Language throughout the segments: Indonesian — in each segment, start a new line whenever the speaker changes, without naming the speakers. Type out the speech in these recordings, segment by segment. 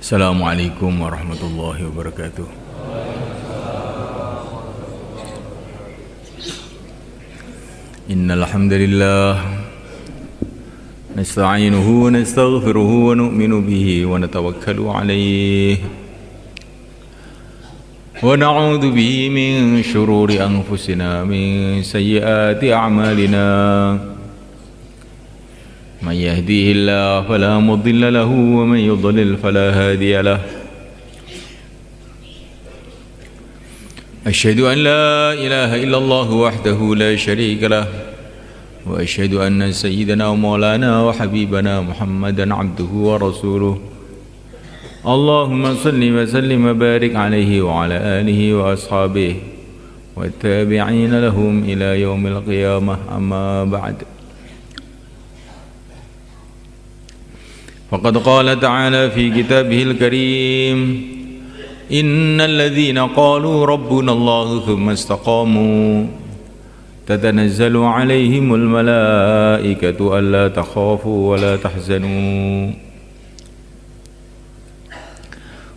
Assalamualaikum warahmatullahi wabarakatuh. Innal hamdalillah nasta'inuhu wa nastaghfiruhu wa nu'minu bihi wa natawakkalu alayhi wa na'udzu bihi min shururi anfusina min sayyiati a'malina. من يهديه الله فلا مضل له ومن يضلل فلا هادي له. أشهد أن لا إله إلا الله وحده لا شريك له وأشهد أن سيدنا ومولانا وحبيبنا محمدا عبده ورسوله. اللهم صل وسلم وبارك عليه وعلى آله وأصحابه والتابعين لهم إلى يوم القيامة. أما بعد، فقد قال تعالى في كتابه الكريم: إن الذين قالوا ربنا الله ثم استقاموا تتنزل عليهم الملائكة ألا تخافوا ولا تحزنوا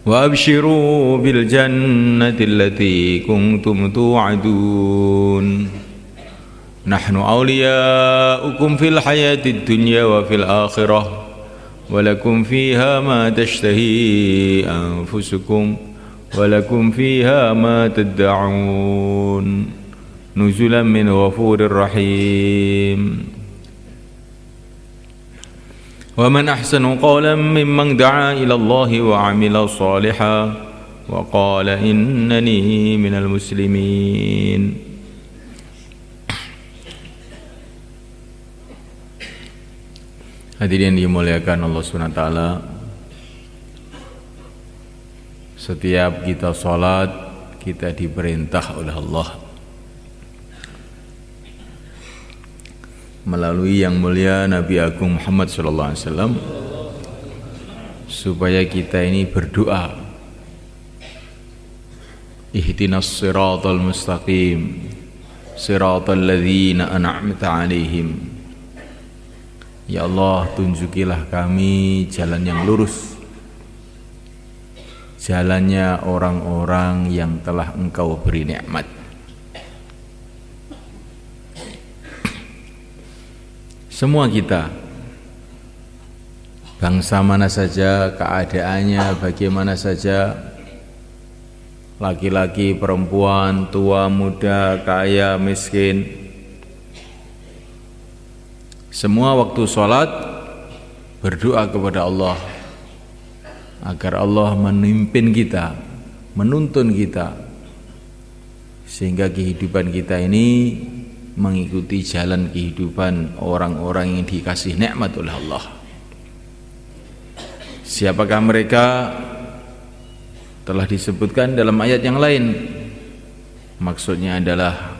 وأبشروا بالجنة التي كنتم توعدون. نحن أولياؤكم في الحياة الدنيا وفي الآخرة ولكم فيها ما تشتهي أنفسكم ولكم فيها ما تدعون نزلا من غفور رحيم. ومن أحسن قولا ممن دعا إلى الله وعمل صالحا وقال إنني من المسلمين. Hadirin dimuliakan Allah SWT, setiap kita sholat kita diperintah oleh Allah melalui yang mulia Nabi Agung Muhammad SAW supaya kita ini berdoa, ihdinas siratal mustaqim siratal ladzina an'amta alaihim. Ya Allah, tunjukilah kami jalan yang lurus, jalannya orang-orang yang telah Engkau beri nikmat. Semua kita, bangsa mana saja, keadaannya bagaimana saja, laki-laki, perempuan, tua, muda, kaya, miskin, semua waktu sholat berdoa kepada Allah agar Allah memimpin kita, menuntun kita, sehingga kehidupan kita ini mengikuti jalan kehidupan orang-orang yang dikasih nikmat oleh Allah. Siapakah mereka? Telah disebutkan dalam ayat yang lain. Maksudnya adalah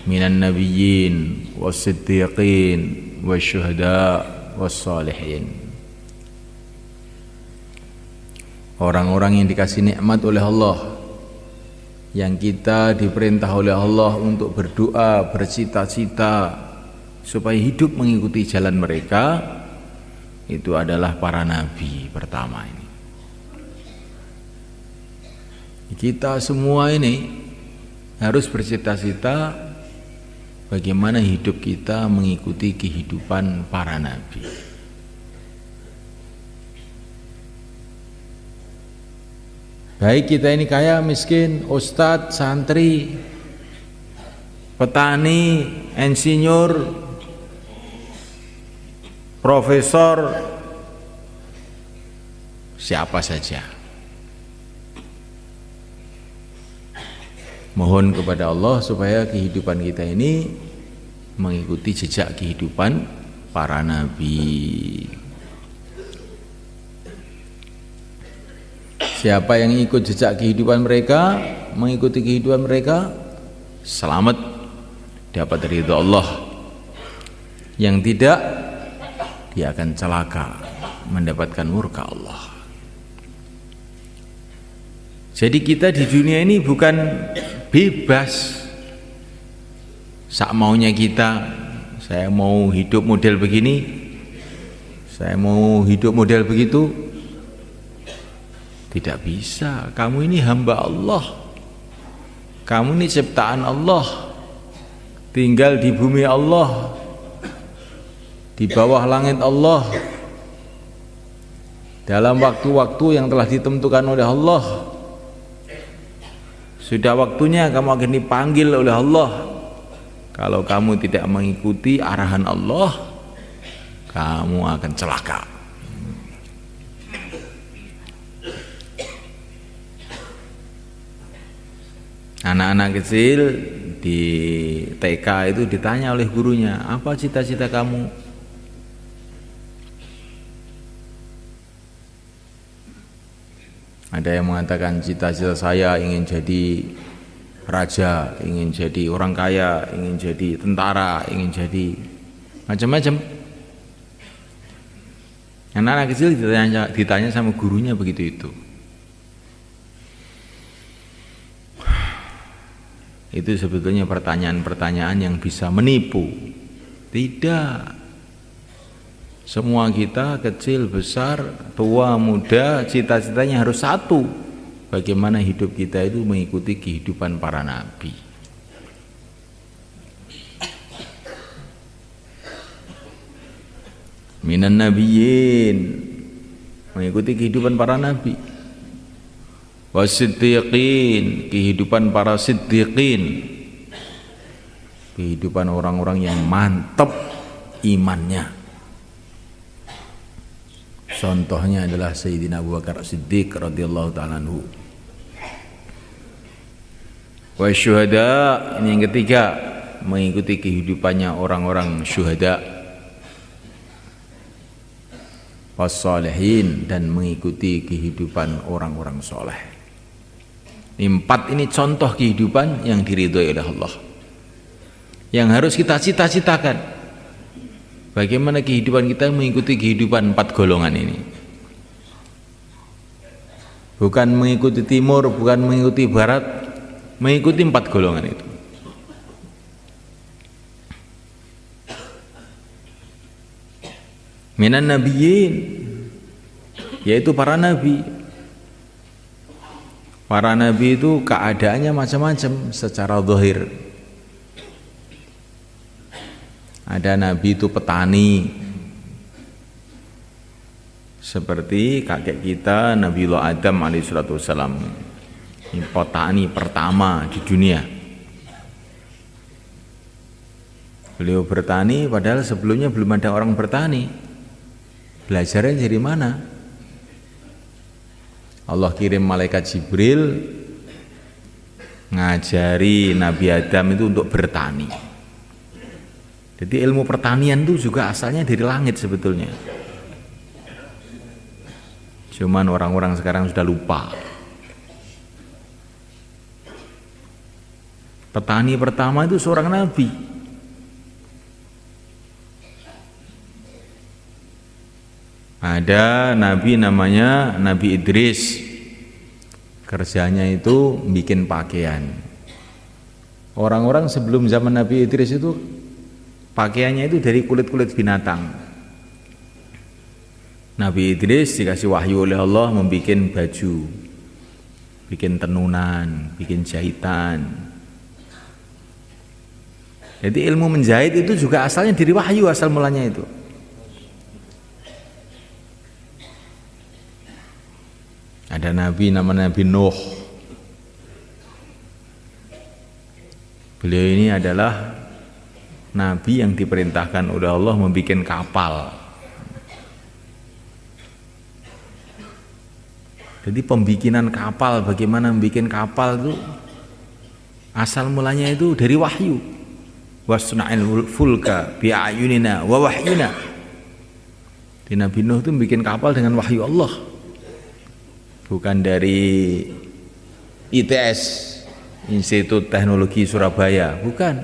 minan nabiyyin was-siddiqin wasyuhada was-salihin. Orang-orang yang dikasih nikmat oleh Allah, yang kita diperintah oleh Allah untuk berdoa, bercita-cita supaya hidup mengikuti jalan mereka, itu adalah para nabi pertama ini. Kita semua ini harus bercita-cita bagaimana hidup kita mengikuti kehidupan para nabi. Baik kita ini kaya, miskin, ustadz, santri, petani, insinyur, profesor, siapa saja. Mohon kepada Allah supaya kehidupan kita ini mengikuti jejak kehidupan para nabi. Siapa yang ikut jejak kehidupan mereka, mengikuti kehidupan mereka, selamat, dapat ridha Allah. Yang tidak, dia akan celaka, mendapatkan murka Allah. Jadi kita di dunia ini bukan bebas sak maunya kita. Saya mau hidup model begini, saya mau hidup model begitu. Tidak bisa. Kamu ini hamba Allah. Kamu ini ciptaan Allah. Tinggal di bumi Allah, di bawah langit Allah, dalam waktu-waktu yang telah ditentukan oleh Allah. Sudah waktunya kamu akan dipanggil oleh Allah. Kalau kamu tidak mengikuti arahan Allah, kamu akan celaka. Anak-anak kecil di TK itu ditanya oleh gurunya, apa cita-cita kamu? Ada yang mengatakan cita-cita saya ingin jadi raja, ingin jadi orang kaya, ingin jadi tentara, ingin jadi macam-macam. Anak-anak kecil ditanya sama gurunya begitu itu. Itu sebetulnya pertanyaan-pertanyaan yang bisa menipu. Tidak. Semua kita kecil, besar, tua, muda, cita-citanya harus satu. Bagaimana hidup kita itu mengikuti kehidupan para nabi. Minan nabiyyin, mengikuti kehidupan para nabi. Wasiddiqin, kehidupan para siddiqin, kehidupan orang-orang yang mantap imannya. Contohnya adalah Sayyidina Abu Bakar Siddiq radhiyallahu ta'ala anhu. Wasyuhada, ini yang ketiga, mengikuti kehidupannya orang-orang syuhada. Wassalihin, dan mengikuti kehidupan orang-orang soleh. Empat ini contoh kehidupan yang diridhoi oleh Allah, yang harus kita cita-citakan. Bagaimana kehidupan kita mengikuti kehidupan empat golongan ini. Bukan mengikuti timur, bukan mengikuti barat, mengikuti empat golongan itu. Minan nabiyyin, yaitu para nabi. Para nabi itu keadaannya macam-macam secara zahir. Ada nabi itu petani, seperti kakek kita Nabiullah Adam alaihissalam. Ini petani pertama di dunia. Beliau bertani padahal sebelumnya belum ada orang bertani. Belajarnya dari mana? Allah kirim malaikat Jibril ngajari Nabi Adam itu untuk bertani. Jadi ilmu pertanian itu juga asalnya dari langit sebetulnya. Cuman orang-orang sekarang sudah lupa. Petani pertama itu seorang nabi. Ada nabi namanya Nabi Idris. Kerjanya itu bikin pakaian. Orang-orang sebelum zaman Nabi Idris itu pakaiannya itu dari kulit-kulit binatang. Nabi Idris dikasih wahyu oleh Allah membikin baju, bikin tenunan, bikin jahitan. Jadi ilmu menjahit itu juga asalnya dari wahyu, asal mulanya itu. Ada nabi namanya Nabi Nuh. Beliau ini adalah nabi yang diperintahkan oleh Allah membikin kapal. Jadi pembikinan kapal, bagaimana membikin kapal itu asal mulanya itu dari wahyu. Wasna'il fulka bi'ayunina wa wahyina. Di Nabi Nuh itu bikin kapal dengan wahyu Allah. Bukan dari ITS, Institut Teknologi Surabaya, bukan.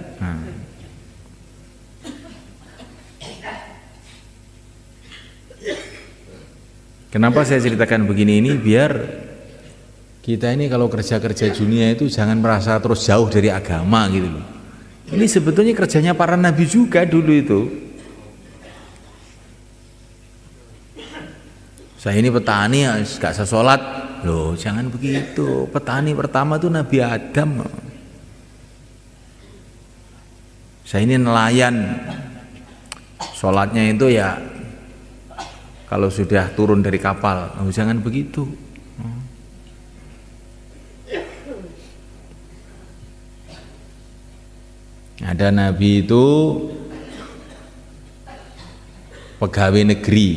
Kenapa saya ceritakan begini ini? Biar kita ini kalau kerja-kerja dunia itu jangan merasa terus jauh dari agama gitu loh. Ini sebetulnya kerjanya para nabi juga dulu itu. Saya ini petani gak usah sholat. Loh, jangan begitu. Petani pertama itu Nabi Adam. Saya ini nelayan. Sholatnya itu ya kalau sudah turun dari kapal. Oh, jangan begitu. Ada Nabi itu pegawai negeri,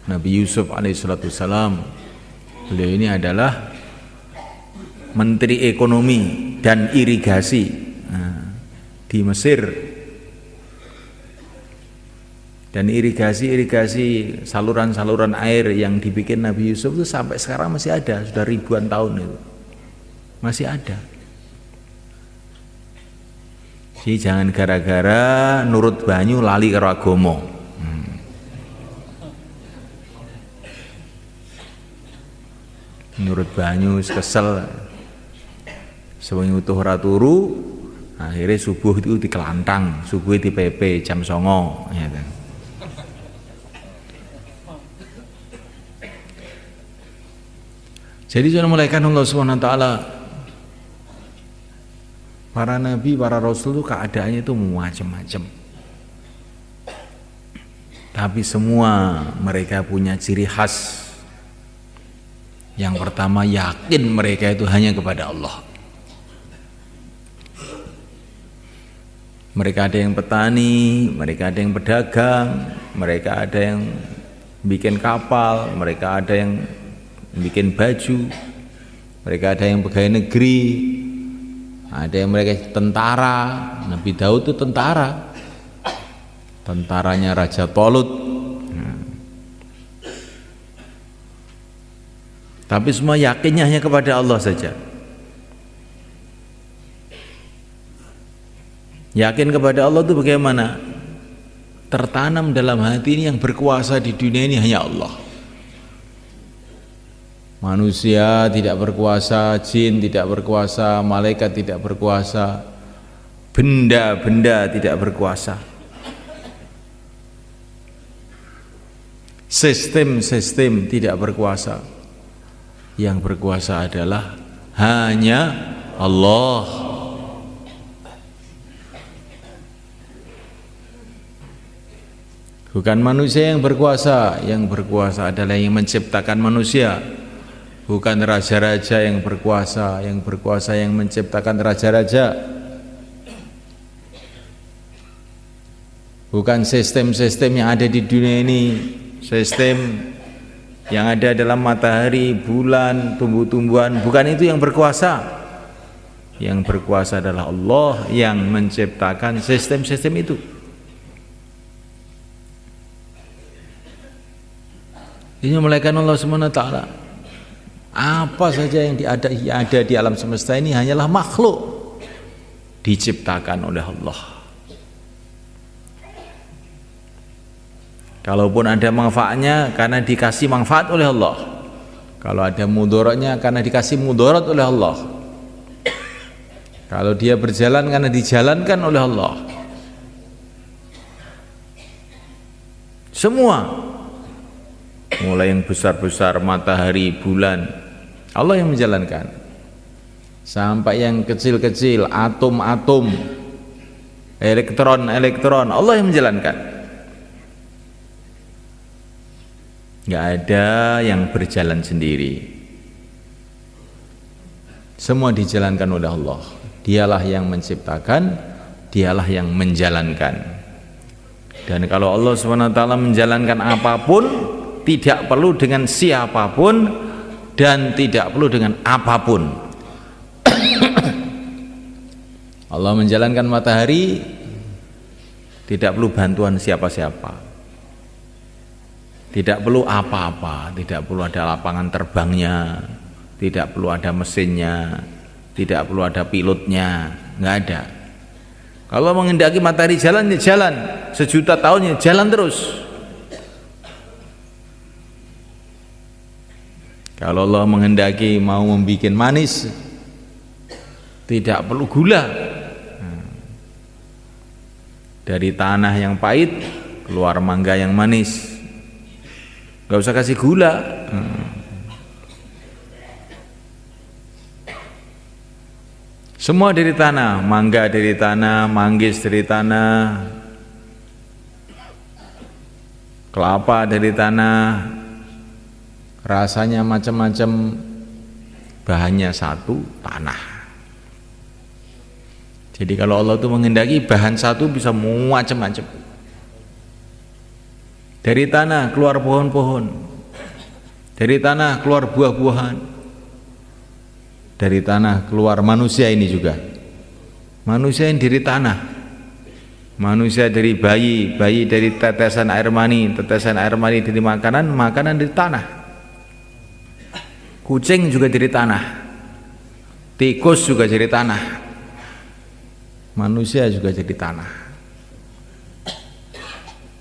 Nabi Yusuf alaihissalam. Beliau ini adalah Menteri Ekonomi dan Irigasi di Mesir. Dan irigasi saluran-saluran air yang dibikin Nabi Yusuf itu sampai sekarang masih ada, sudah ribuan tahun itu masih ada. Jadi jangan gara-gara nurut banyu lali karo agama. Nurut banyu kesel, sewengi utuh ora turu, akhirnya subuh itu dikelantang, subuh di PP jam 09.00 ya. Jadi sudah mulaikan Allah SWT, para nabi, para rasul itu keadaannya itu macam-macam. Tapi semua mereka punya ciri khas. Yang pertama, yakin mereka itu hanya kepada Allah. Mereka ada yang petani, mereka ada yang pedagang, mereka ada yang bikin kapal, mereka ada yang bikin baju, mereka ada yang pegawai negeri, ada yang mereka tentara. Nabi Daud itu tentara, tentaranya Raja Tolut. Tapi semua yakinnya hanya kepada Allah saja. Yakin kepada Allah itu bagaimana? Tertanam dalam hati ini yang berkuasa di dunia ini hanya Allah. Manusia tidak berkuasa, jin tidak berkuasa, malaikat tidak berkuasa, benda-benda tidak berkuasa. Sistem-sistem tidak berkuasa. Yang berkuasa adalah hanya Allah. Bukan manusia yang berkuasa adalah yang menciptakan manusia. Bukan raja-raja yang berkuasa yang menciptakan raja-raja. Bukan sistem-sistem yang ada di dunia ini, sistem yang ada dalam matahari, bulan, tumbuh-tumbuhan, bukan itu yang berkuasa. Yang berkuasa adalah Allah yang menciptakan sistem-sistem itu. Ini mulaikan Allah SWT. Apa saja yang ada di alam semesta ini hanyalah makhluk diciptakan oleh Allah. Kalaupun ada manfaatnya karena dikasih manfaat oleh Allah. Kalau ada mudaratnya karena dikasih mudarat oleh Allah. Kalau dia berjalan karena dijalankan oleh Allah. Semua, mulai yang besar-besar matahari, bulan, Allah yang menjalankan, sampai yang kecil-kecil atom-atom, elektron-elektron, Allah yang menjalankan. Nggak ada yang berjalan sendiri, semua dijalankan oleh Allah. Dialah yang menciptakan, dialah yang menjalankan. Dan kalau Allah SWT menjalankan apapun, tidak perlu dengan siapapun dan tidak perlu dengan apapun. Allah menjalankan matahari, tidak perlu bantuan siapa-siapa, tidak perlu apa-apa, tidak perlu ada lapangan terbangnya, tidak perlu ada mesinnya, tidak perlu ada pilotnya, nggak ada. Kalau menghendaki matahari jalan, ya jalan, sejuta tahun ya jalan terus. Kalau Allah menghendaki mau membuat manis, tidak perlu gula. Dari tanah yang pahit keluar mangga yang manis. nggak usah kasih gula. Semua dari tanah, mangga dari tanah, manggis dari tanah, kelapa dari tanah, rasanya macam-macam, bahannya satu, tanah. Jadi kalau Allah itu menghendaki bahan satu bisa macam-macam. Dari tanah keluar pohon-pohon, dari tanah keluar buah-buahan, dari tanah keluar manusia ini juga. Manusia yang dari tanah, manusia dari bayi, bayi dari tetesan air mani dari makanan, makanan dari tanah. Kucing juga dari tanah, tikus juga dari tanah, manusia juga jadi tanah.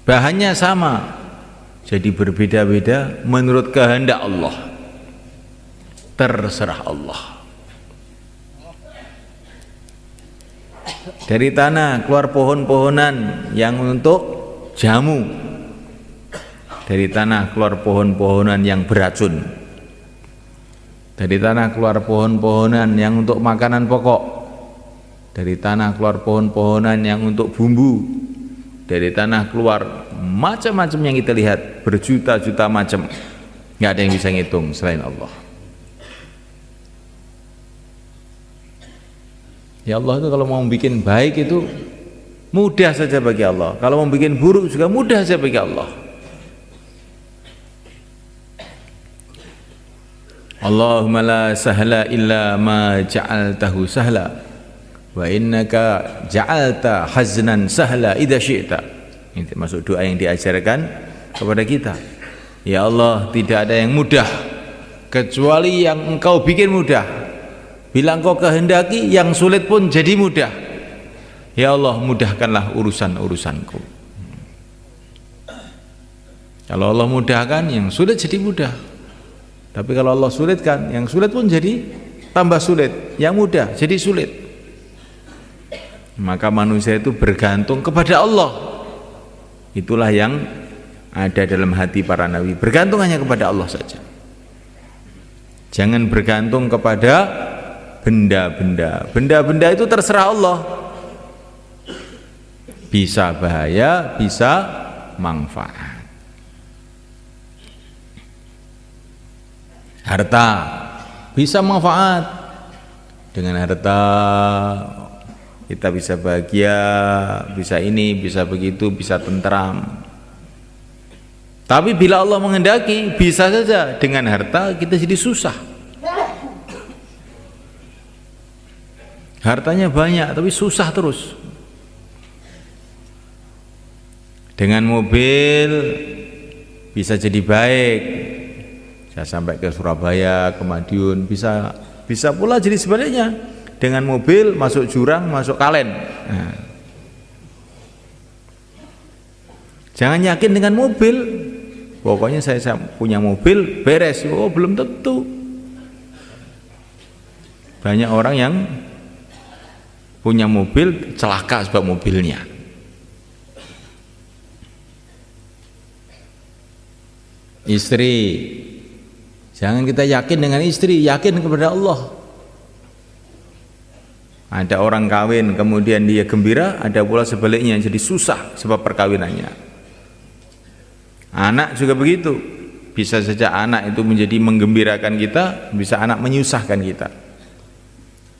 Bahannya sama, jadi berbeda-beda menurut kehendak Allah. Terserah Allah. Dari tanah keluar pohon-pohonan yang untuk jamu. Dari tanah keluar pohon-pohonan yang beracun. Dari tanah keluar pohon-pohonan yang untuk makanan pokok. Dari tanah keluar pohon-pohonan yang untuk bumbu. Dari tanah keluar macam-macam yang kita lihat, berjuta-juta macam. Nggak ada yang bisa ngitung selain Allah. Ya Allah itu kalau mau bikin baik itu mudah saja bagi Allah. Kalau mau bikin buruk juga mudah saja bagi Allah. Allahumma la sahla illa ma ja'altahu sahla wa innaka ja'alta haznan sahla idza syi'ta. Ini masuk doa yang diajarkan kepada kita. Ya Allah, tidak ada yang mudah kecuali yang Engkau bikin mudah. Bila Engkau kehendaki, yang sulit pun jadi mudah. Ya Allah, mudahkanlah urusan-urusanku. Kalau Allah mudahkan, yang sulit jadi mudah. Tapi kalau Allah sulitkan, yang sulit pun jadi tambah sulit, yang mudah jadi sulit. Maka manusia itu bergantung kepada Allah. Itulah yang ada dalam hati para nabi, bergantung hanya kepada Allah saja. Jangan bergantung kepada benda-benda. Benda-benda itu terserah Allah. Bisa bahaya, bisa manfaat. Harta bisa manfaat. Dengan harta kita bisa bahagia, bisa ini, bisa begitu, bisa tentram. Tapi bila Allah menghendaki, bisa saja dengan harta kita jadi susah. Hartanya banyak tapi susah terus. Dengan mobil bisa jadi baik, bisa sampai ke Surabaya, ke Madiun, bisa pula jadi sebaliknya. Dengan mobil masuk jurang, masuk kalen. Nah. Jangan yakin dengan mobil. Pokoknya saya punya mobil beres. Oh, belum tentu. Banyak orang yang punya mobil celaka sebab mobilnya. Istri, jangan kita yakin dengan istri, yakin kepada Allah. Ada orang kawin kemudian dia gembira, ada pula sebaliknya jadi susah sebab perkawinannya. Anak juga begitu, bisa saja anak itu menjadi menggembirakan kita, bisa anak menyusahkan kita.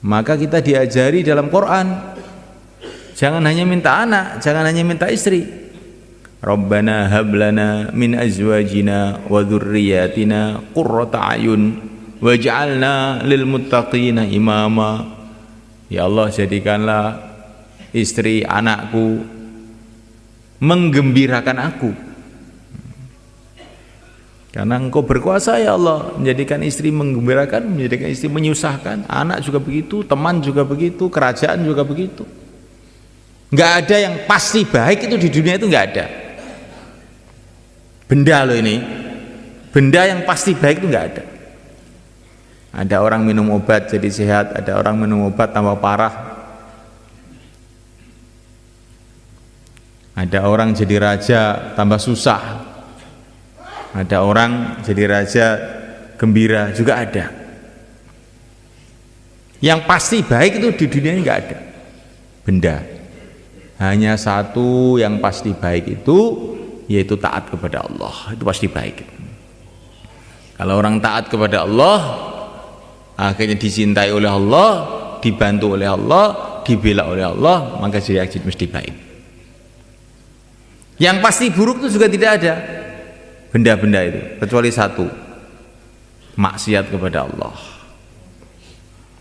Maka kita diajari dalam Quran, jangan hanya minta anak, jangan hanya minta istri. Rabbana hablana min azwajina wa dzurriyyatina qurrata a'yun waj'alna lil muttaqina imama. Ya Allah, jadikanlah istri anakku menggembirakan aku. Karena Engkau berkuasa ya Allah, menjadikan istri menggembirakan, menjadikan istri menyusahkan, anak juga begitu, teman juga begitu, kerajaan juga begitu. Nggak ada yang pasti baik itu di dunia itu nggak ada. Benda loh ini, benda yang pasti baik itu nggak ada. Ada orang minum obat jadi sehat, ada orang minum obat tambah parah. Ada orang jadi raja tambah susah. Ada orang jadi raja gembira juga ada. Yang pasti baik itu di dunia ini nggak ada benda. Hanya satu yang pasti baik itu, yaitu taat kepada Allah. Itu pasti baik. Kalau orang taat kepada Allah, akhirnya dicintai oleh Allah, dibantu oleh Allah, dibela oleh Allah, maka dia mesti baik. Yang pasti buruk itu juga tidak ada benda-benda itu, kecuali satu, maksiat kepada Allah.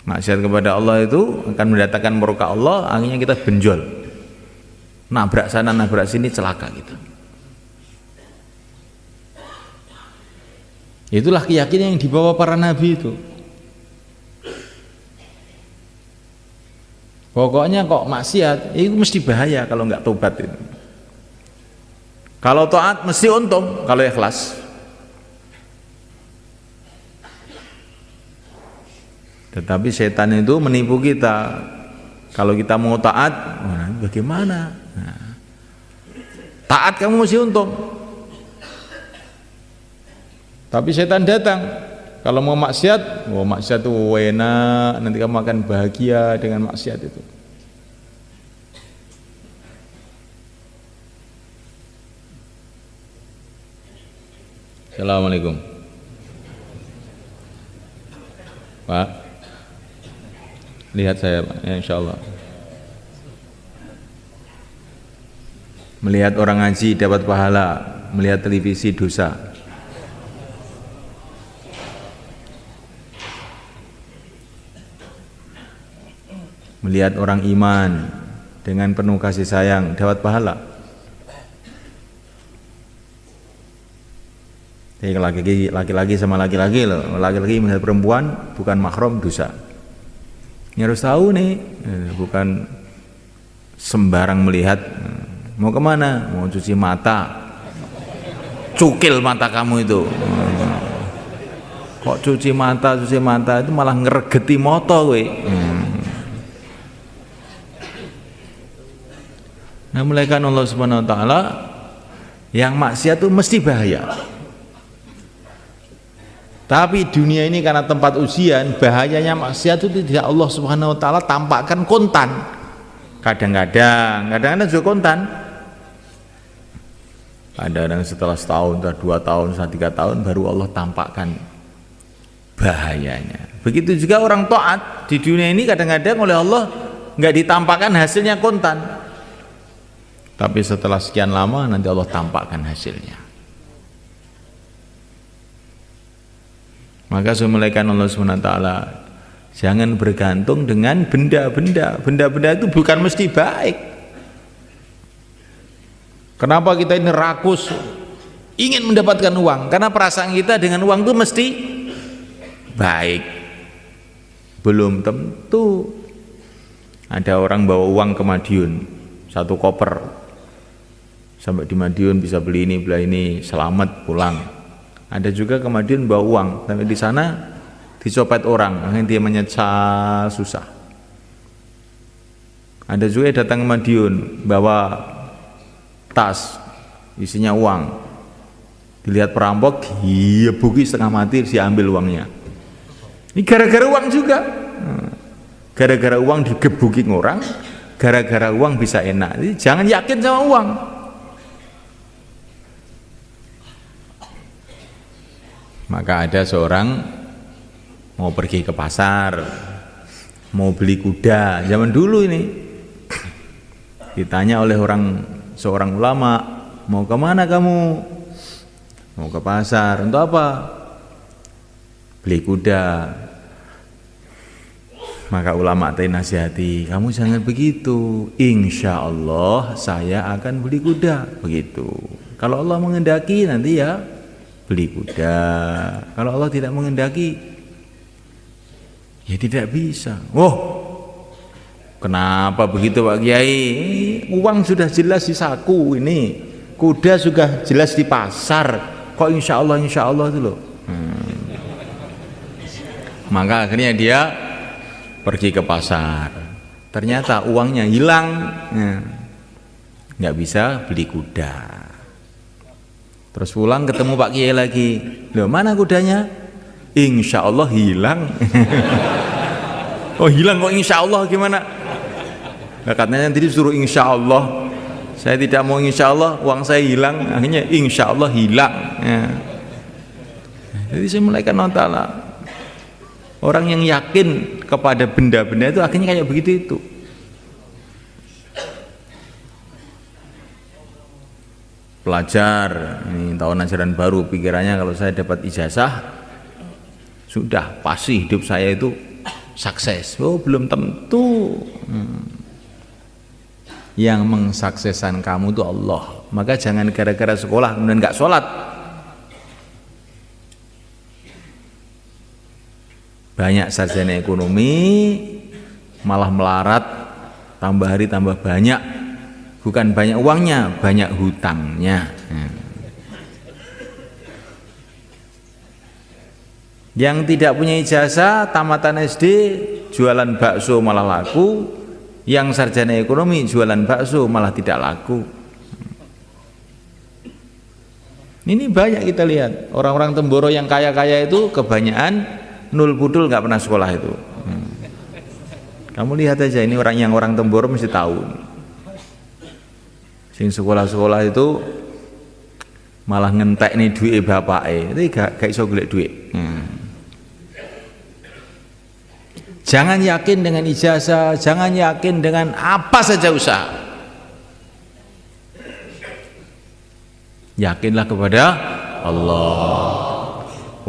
Maksiat kepada Allah itu akan mendatangkan murka Allah, akhirnya kita benjol, nabrak sana nabrak sini, celaka gitu. Itulah keyakinan yang dibawa para nabi itu. Pokoknya kok maksiat itu mesti bahaya kalau nggak tobat itu. Kalau taat mesti untung kalau ikhlas. Tetapi setan itu menipu kita. Kalau kita mau taat, bagaimana? Nah, taat kamu mesti untung. Tapi setan datang, kalau mau maksiat, maksiat itu enak, nanti kamu akan bahagia dengan maksiat itu. Assalamualaikum Pak, lihat saya Pak, ya, insya Allah. Melihat orang ngaji dapat pahala, melihat televisi dosa. Melihat orang iman dengan penuh kasih sayang dapat pahala. Jadi laki-laki sama laki-laki loh, laki-laki melihat perempuan bukan mahram dosa. Ini harus tahu nih, bukan sembarang melihat. Mau kemana? Mau cuci mata, cukil mata kamu itu. Kok cuci mata itu malah ngeregeti moto we. Nah, mulaikan Allah Subhanahu wa taala, yang maksiat itu mesti bahaya. Tapi dunia ini karena tempat ujian, bahayanya maksiat itu tidak Allah Subhanahu wa taala tampakkan kontan. Kadang-kadang juga kontan. Kadang-kadang setelah setahun, setelah 2 tahun, setelah 3 tahun baru Allah tampakkan bahayanya. Begitu juga orang taat di dunia ini kadang-kadang oleh Allah nggak ditampakkan hasilnya kontan. Tapi setelah sekian lama nanti Allah tampakkan hasilnya. Maka saya mulaikan Allah SWT, jangan bergantung dengan benda-benda. Benda-benda itu bukan mesti baik. Kenapa kita ini rakus ingin mendapatkan uang? Karena perasaan kita dengan uang itu mesti baik. Belum tentu. Ada orang bawa uang ke Madiun, 1 koper. Sampai di Madiun bisa beli ini, selamat pulang. Ada juga ke Madiun bawa uang, sampai di sana dicopet orang, akhirnya dia menyesal susah. Ada juga yang datang ke Madiun bawa tas isinya uang, dilihat perampok, digebuki setengah mati, diambil uangnya. Ini gara-gara uang juga. Gara-gara uang digebuki orang, gara-gara uang bisa enak. Jadi jangan yakin sama uang. Maka ada seorang mau pergi ke pasar, mau beli kuda. Zaman dulu ini ditanya oleh seorang ulama, mau kemana kamu? Mau ke pasar. Untuk apa? Beli kuda. Maka ulama tadi nasihati, kamu jangan begitu. Insya Allah saya akan beli kuda. Begitu. Kalau Allah menghendaki nanti ya beli kuda. Kalau Allah tidak menghendaki, ya tidak bisa. Kenapa begitu Pak Kiai? Uang sudah jelas di saku ini, kuda sudah jelas di pasar. Kok insya Allah itu loh. Maka akhirnya dia pergi ke pasar. Ternyata uangnya hilang, nggak bisa beli kuda. Terus pulang ketemu Pak Kiai lagi. Loh, mana kudanya? Insya Allah hilang. Oh hilang kok insya Allah gimana? Nah, katanya tadi suruh insya Allah. Saya tidak mau insya Allah, uang saya hilang. Akhirnya insya Allah hilang. Ya. Jadi saya mulai kan ta'ala. Orang yang yakin kepada benda-benda itu akhirnya kayak begitu itu. Pelajar ini tahun ajaran baru, pikirannya kalau saya dapat ijazah sudah pasti hidup saya itu sukses. Oh belum tentu. Yang mensukseskan kamu itu Allah. Maka jangan gara-gara sekolah kemudian nggak sholat. Banyak sarjana ekonomi malah melarat, tambah hari tambah banyak. Bukan banyak uangnya, banyak hutangnya. Yang tidak punya ijazah, tamatan SD, jualan bakso malah laku. Yang sarjana ekonomi jualan bakso malah tidak laku. Ini banyak kita lihat. Orang-orang Temboro yang kaya-kaya itu kebanyakan nul budul, nggak pernah sekolah itu. Kamu lihat aja, ini orang Temboro mesti tahu. Sing sekolah-sekolah itu malah ngentek nih duit bapake, itu gak iso golek duit. Jangan yakin dengan ijazah, jangan yakin dengan apa saja usaha. Yakinlah kepada Allah.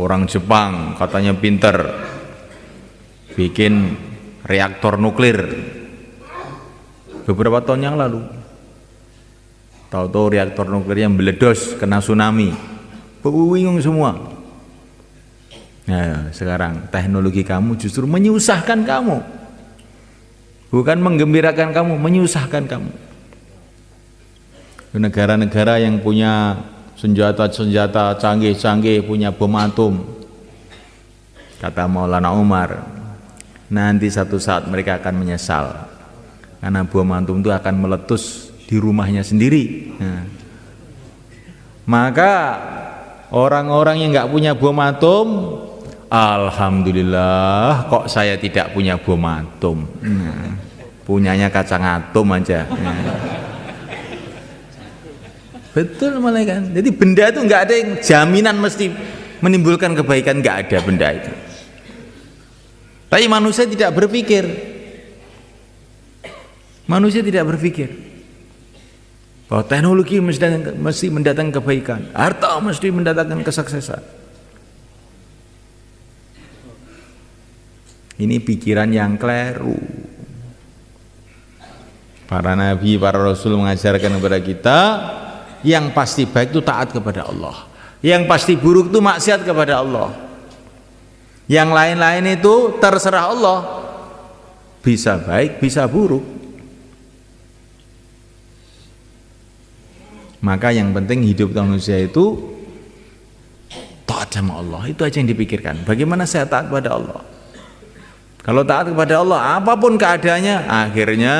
Orang Jepang katanya pinter bikin reaktor nuklir beberapa tahun yang lalu. Tahu-tahu reaktor nuklirnya meledos, kena tsunami, bingung semua. Nah, sekarang teknologi kamu justru menyusahkan kamu, bukan menggembirakan kamu, menyusahkan kamu. Negara-negara yang punya senjata-senjata canggih-canggih, punya bom atom, kata Maulana Umar, nanti satu saat mereka akan menyesal karena bom atom itu akan meletus di rumahnya sendiri. Nah, maka orang-orang yang nggak punya bom atom, alhamdulillah kok saya tidak punya bom atom. Nah, punyanya kacang atom aja. Nah. Betul malah kan. Jadi benda itu nggak ada yang jaminan mesti menimbulkan kebaikan, nggak ada benda itu. Tapi manusia tidak berpikir. Manusia tidak berpikir bahwa teknologi mesti mendatangkan kebaikan, harta mesti mendatangkan kesuksesan. Ini pikiran yang keliru. Para nabi, para rasul mengajarkan kepada kita, yang pasti baik itu taat kepada Allah, yang pasti buruk itu maksiat kepada Allah. Yang lain-lain itu terserah Allah, bisa baik bisa buruk. Maka yang penting hidup manusia itu taat sama Allah, itu aja yang dipikirkan. Bagaimana saya taat kepada Allah? Kalau taat kepada Allah, apapun keadaannya, akhirnya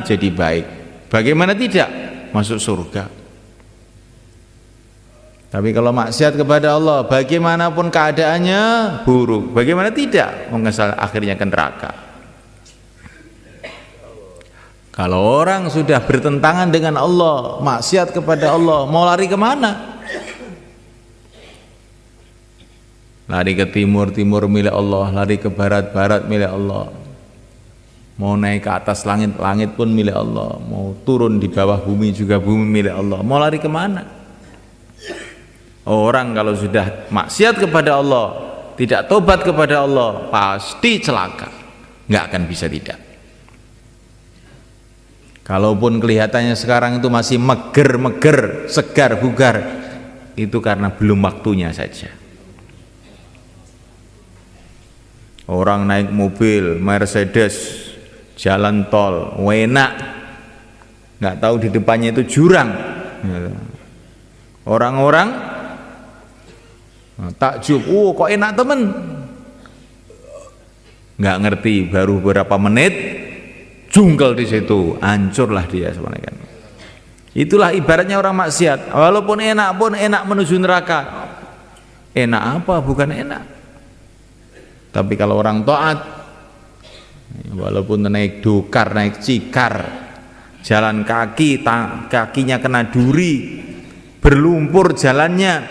jadi baik. Bagaimana tidak? Masuk surga. Tapi kalau maksiat kepada Allah, bagaimanapun keadaannya buruk. Bagaimana tidak? Mengesal akhirnya ke neraka. Kalau orang sudah bertentangan dengan Allah, maksiat kepada Allah, mau lari kemana? Lari ke timur, timur milik Allah. Lari ke barat, barat milik Allah. Mau naik ke atas langit, langit pun milik Allah. Mau turun di bawah bumi juga bumi milik Allah. Mau lari kemana? Orang kalau sudah maksiat kepada Allah, tidak tobat kepada Allah, pasti celaka. Nggak akan bisa tidak. Kalaupun kelihatannya sekarang itu masih meger-meger, segar, bugar, itu karena belum waktunya saja. Orang naik mobil Mercedes, jalan tol, enak, nggak tahu di depannya itu jurang. Orang-orang takjub, oh kok enak temen, nggak ngerti, baru beberapa menit jungkel di situ, hancurlah dia sebenarnya. Itulah ibaratnya orang maksiat. Walaupun enak pun enak menuju neraka. Enak apa? Bukan enak. Tapi kalau orang taat, walaupun naik dokar, naik cikar, jalan kaki, kakinya kena duri, berlumpur jalannya,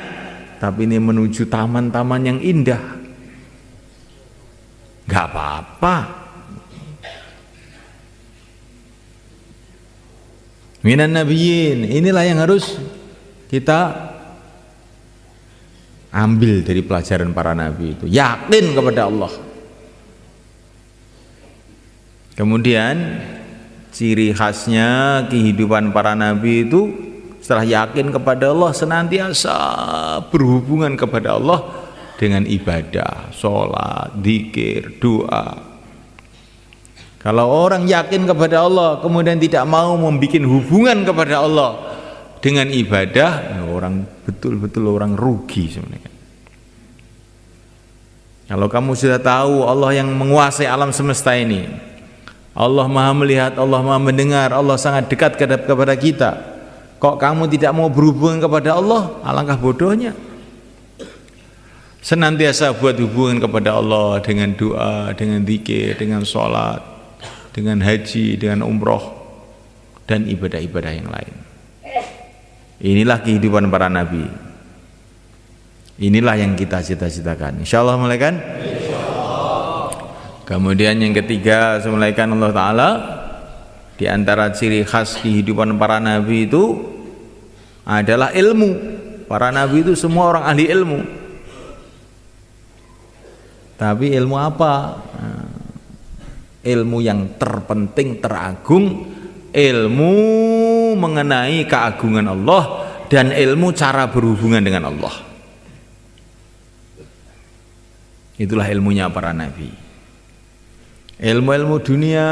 tapi ini menuju taman-taman yang indah, nggak apa-apa. Minan nabiyyin, inilah yang harus kita ambil dari pelajaran para nabi itu, yakin kepada Allah. Kemudian ciri khasnya kehidupan para nabi itu setelah yakin kepada Allah senantiasa berhubungan kepada Allah dengan ibadah, sholat, zikir, doa. Kalau orang yakin kepada Allah kemudian tidak mau membuat hubungan kepada Allah dengan ibadah, orang betul-betul orang rugi sebenarnya. Kalau kamu sudah tahu Allah yang menguasai alam semesta ini, Allah maha melihat, Allah maha mendengar, Allah sangat dekat kepada kita, kok kamu tidak mau berhubungan kepada Allah? Alangkah bodohnya. Senantiasa buat hubungan kepada Allah dengan doa, dengan zikir, dengan sholat, dengan haji, dengan umroh, dan ibadah-ibadah yang lain. Inilah kehidupan para nabi. Inilah yang kita cita-citakan. Insyaallah mulaikan. Kemudian yang ketiga, semulaikan Allah Ta'ala, di antara ciri khas kehidupan para nabi itu adalah ilmu. Para nabi itu semua orang ahli ilmu. Tapi ilmu apa? Ilmu yang terpenting, teragung, ilmu mengenai keagungan Allah dan ilmu cara berhubungan dengan Allah. Itulah ilmunya para nabi. Ilmu-ilmu dunia,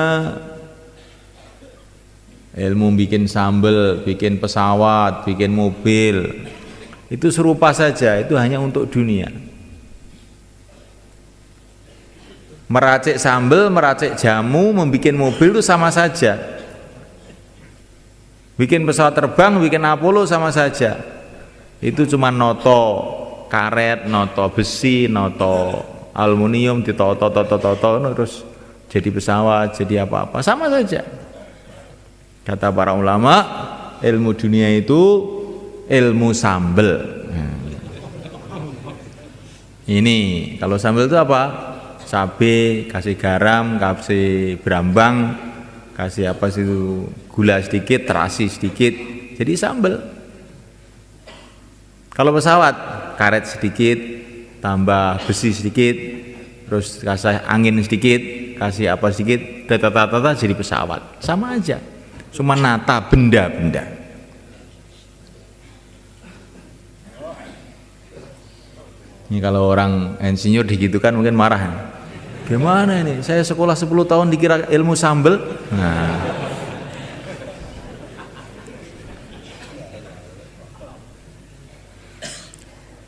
ilmu bikin sambal, bikin pesawat, bikin mobil, itu serupa saja, itu hanya untuk dunia. Meracik sambal, meracik jamu, membuat mobil itu sama saja. Bikin pesawat terbang, bikin Apollo sama saja. Itu cuma noto karet, noto besi, noto aluminium, ditoto terus jadi pesawat, jadi apa-apa, sama saja. Kata para ulama, ilmu dunia itu ilmu sambal. Ini kalau sambal itu apa? Cabai, kasih garam, kasih berambang, kasih apa sih itu, gula sedikit, terasi sedikit, jadi sambal. Kalau pesawat, karet sedikit, tambah besi sedikit, terus kasih angin sedikit, kasih apa sedikit, tata jadi pesawat. Sama aja, cuma nata benda-benda. Ini kalau orang insinyur digitukan mungkin marah. Gimana ini? Saya sekolah 10 tahun dikira ilmu sambel. Nah.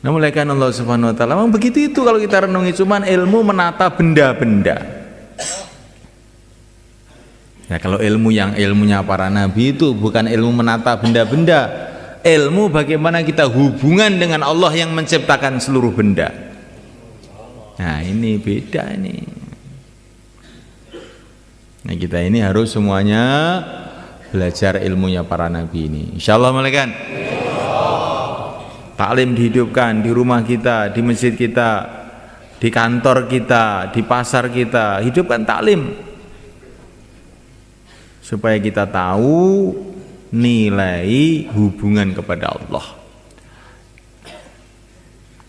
Mulaikan Allah Subhanahu wa taala. Memang begitu itu kalau kita renungi, cuman ilmu menata benda-benda. Ya kalau ilmu yang ilmunya para nabi itu bukan ilmu menata benda-benda. Ilmu bagaimana kita hubungan dengan Allah yang menciptakan seluruh benda. Nah ini beda ini. Nah kita ini harus semuanya belajar ilmunya para nabi ini. Insyaallah malaikat. Taklim dihidupkan di rumah kita, di masjid kita, di kantor kita, di pasar kita. Hidupkan taklim supaya kita tahu nilai hubungan kepada Allah.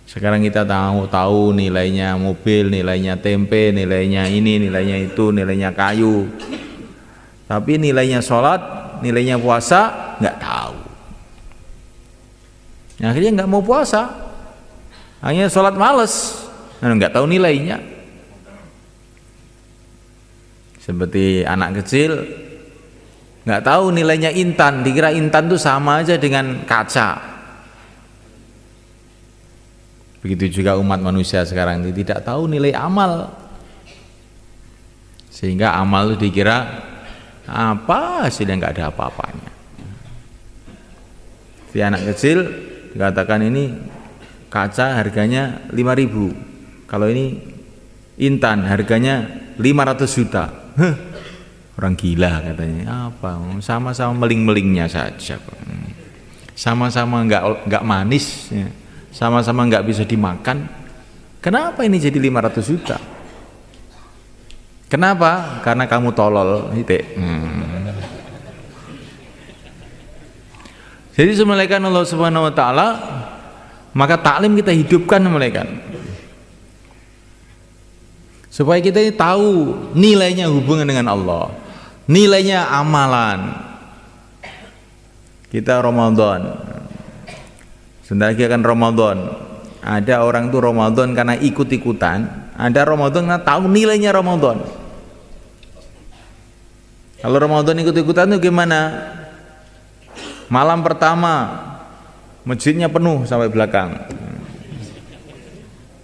Sekarang kita tahu nilainya mobil, nilainya tempe, nilainya ini, nilainya itu, nilainya kayu. Tapi nilainya sholat, nilainya puasa nggak tahu. Akhirnya nggak mau puasa, hanya sholat males, nggak tahu nilainya. Seperti anak kecil nggak tahu nilainya intan, dikira intan itu sama aja dengan kaca. Begitu juga umat manusia sekarang ini tidak tahu nilai amal, sehingga amal itu dikira apa hasilnya, nggak ada apa-apanya. Si anak kecil dikatakan ini kaca harganya 5.000. Kalau ini intan harganya 500 juta. Orang gila katanya. Apa? Sama-sama meling-melingnya saja. Sama-sama enggak manis, ya. Sama-sama enggak bisa dimakan. Kenapa ini jadi 500 juta? Kenapa? Karena kamu tolol. Jadi semulaikan Allah Subhanahu wa taala, maka taklim kita hidupkan semulaikan. Supaya kita tahu nilainya hubungan dengan Allah, nilainya amalan. Kita Ramadan, sebentar lagi akan Ramadan. Ada orang tuh Ramadan karena ikut-ikutan, ada Ramadan karena tahu nilainya Ramadan. Kalau Ramadan ikut-ikutan itu gimana? Malam pertama masjidnya penuh sampai belakang.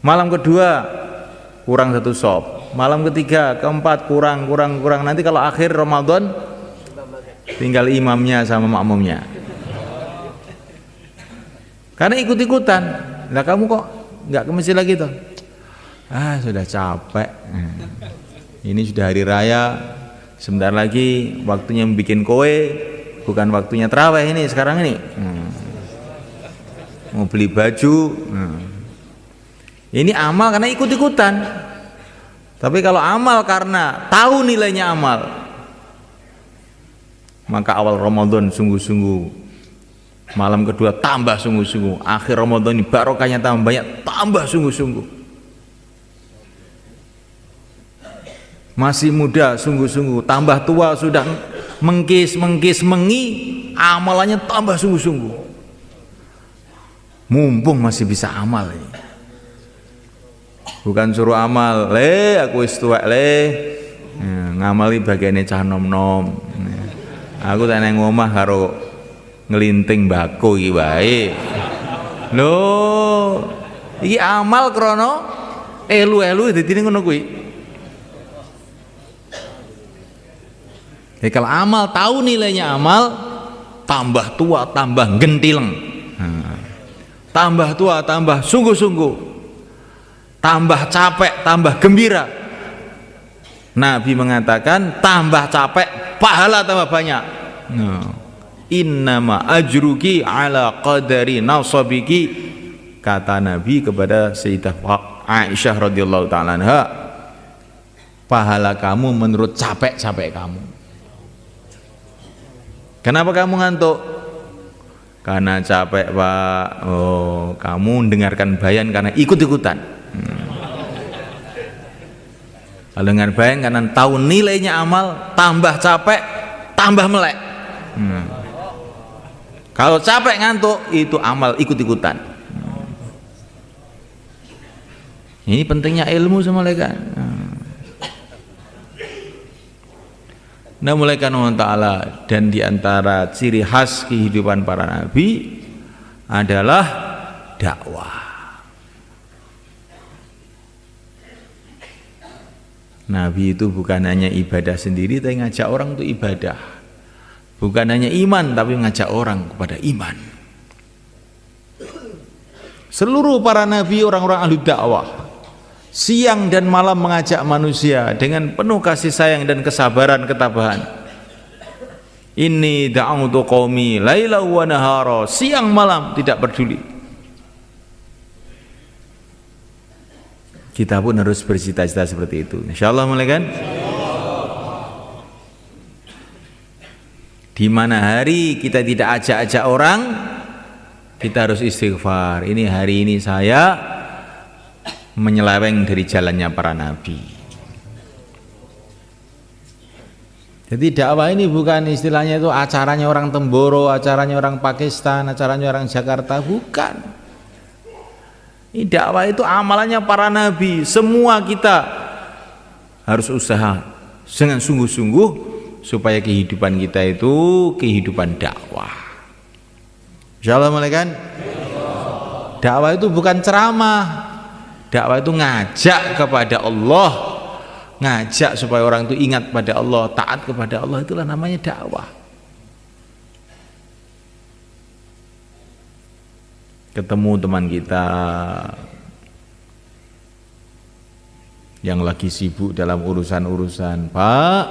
Malam kedua kurang satu sop. Malam ketiga, keempat kurang. Nanti kalau akhir Ramadan tinggal imamnya sama makmumnya. Karena ikut-ikutan. Lah kamu kok nggak ke masjid lagi tuh? Sudah capek. Ini sudah hari raya. Sebentar lagi waktunya bikin kue, bukan waktunya tarawih ini sekarang ini. Mau beli baju. Ini amal karena ikut-ikutan. Tapi kalau amal karena tahu nilainya amal, maka awal Ramadan sungguh-sungguh, malam kedua tambah sungguh-sungguh, akhir Ramadan ini barokahnya tambah banyak, tambah sungguh-sungguh. Masih muda sungguh-sungguh, tambah tua sudah mengkis mengi, amalannya tambah sungguh-sungguh. Mumpung masih bisa amal ini. Bukan suruh amal, aku wis tuwek ngamali bagiane cah nom-nom. Aku tak nang omah karo ngelinting bako iki wae. Lho, iki amal krana elu-elu dadi ngono kuwi. Jadi kalau amal tahu nilainya amal, tambah tua tambah gentileng, tambah tua tambah sungguh-sungguh, tambah capek tambah gembira. Nabi mengatakan tambah capek pahala tambah banyak. Innama ajruki ala qadari nasabiki, kata Nabi kepada Sayyidah Aisyah radhiyallahu ta'ala anha, pahala kamu menurut capek-capek kamu. Kenapa kamu ngantuk? Karena capek, Pak. Kamu dengarkan bayan karena ikut-ikutan. Kalau dengar bayan karena tahu nilainya amal, tambah capek, tambah melek. Kalau capek ngantuk, itu amal ikut-ikutan. Ini pentingnya ilmu sama mereka. Nah, mulai Allah Ta'ala, dan diantara ciri khas kehidupan para nabi adalah dakwah. Nabi itu bukan hanya ibadah sendiri, tapi ngajak orang untuk ibadah. Bukan hanya iman, tapi ngajak orang kepada iman. Seluruh para nabi orang-orang ahli dakwah, siang dan malam mengajak manusia dengan penuh kasih sayang dan kesabaran ketabahan. Inni da'utu qaumi laila wa nahara, siang malam tidak peduli. Kita pun harus bercita-cita seperti itu, insyaallah. Mulai kan? Di mana hari kita tidak ajak-ajak orang, kita harus istighfar. Ini hari ini saya menyeleweng dari jalannya para nabi. Jadi dakwah ini bukan istilahnya itu acaranya orang Temboro, acaranya orang Pakistan, acaranya orang Jakarta, bukan. Ini dakwah itu amalannya para nabi. Semua kita harus usaha dengan sungguh-sungguh supaya kehidupan kita itu kehidupan dakwah. Insyaallah. Kan? Dakwah itu bukan ceramah. Dakwah itu ngajak kepada Allah, ngajak supaya orang itu ingat pada Allah, taat kepada Allah, itulah namanya dakwah. ketemu teman kita yang lagi sibuk dalam urusan-urusan, Pak,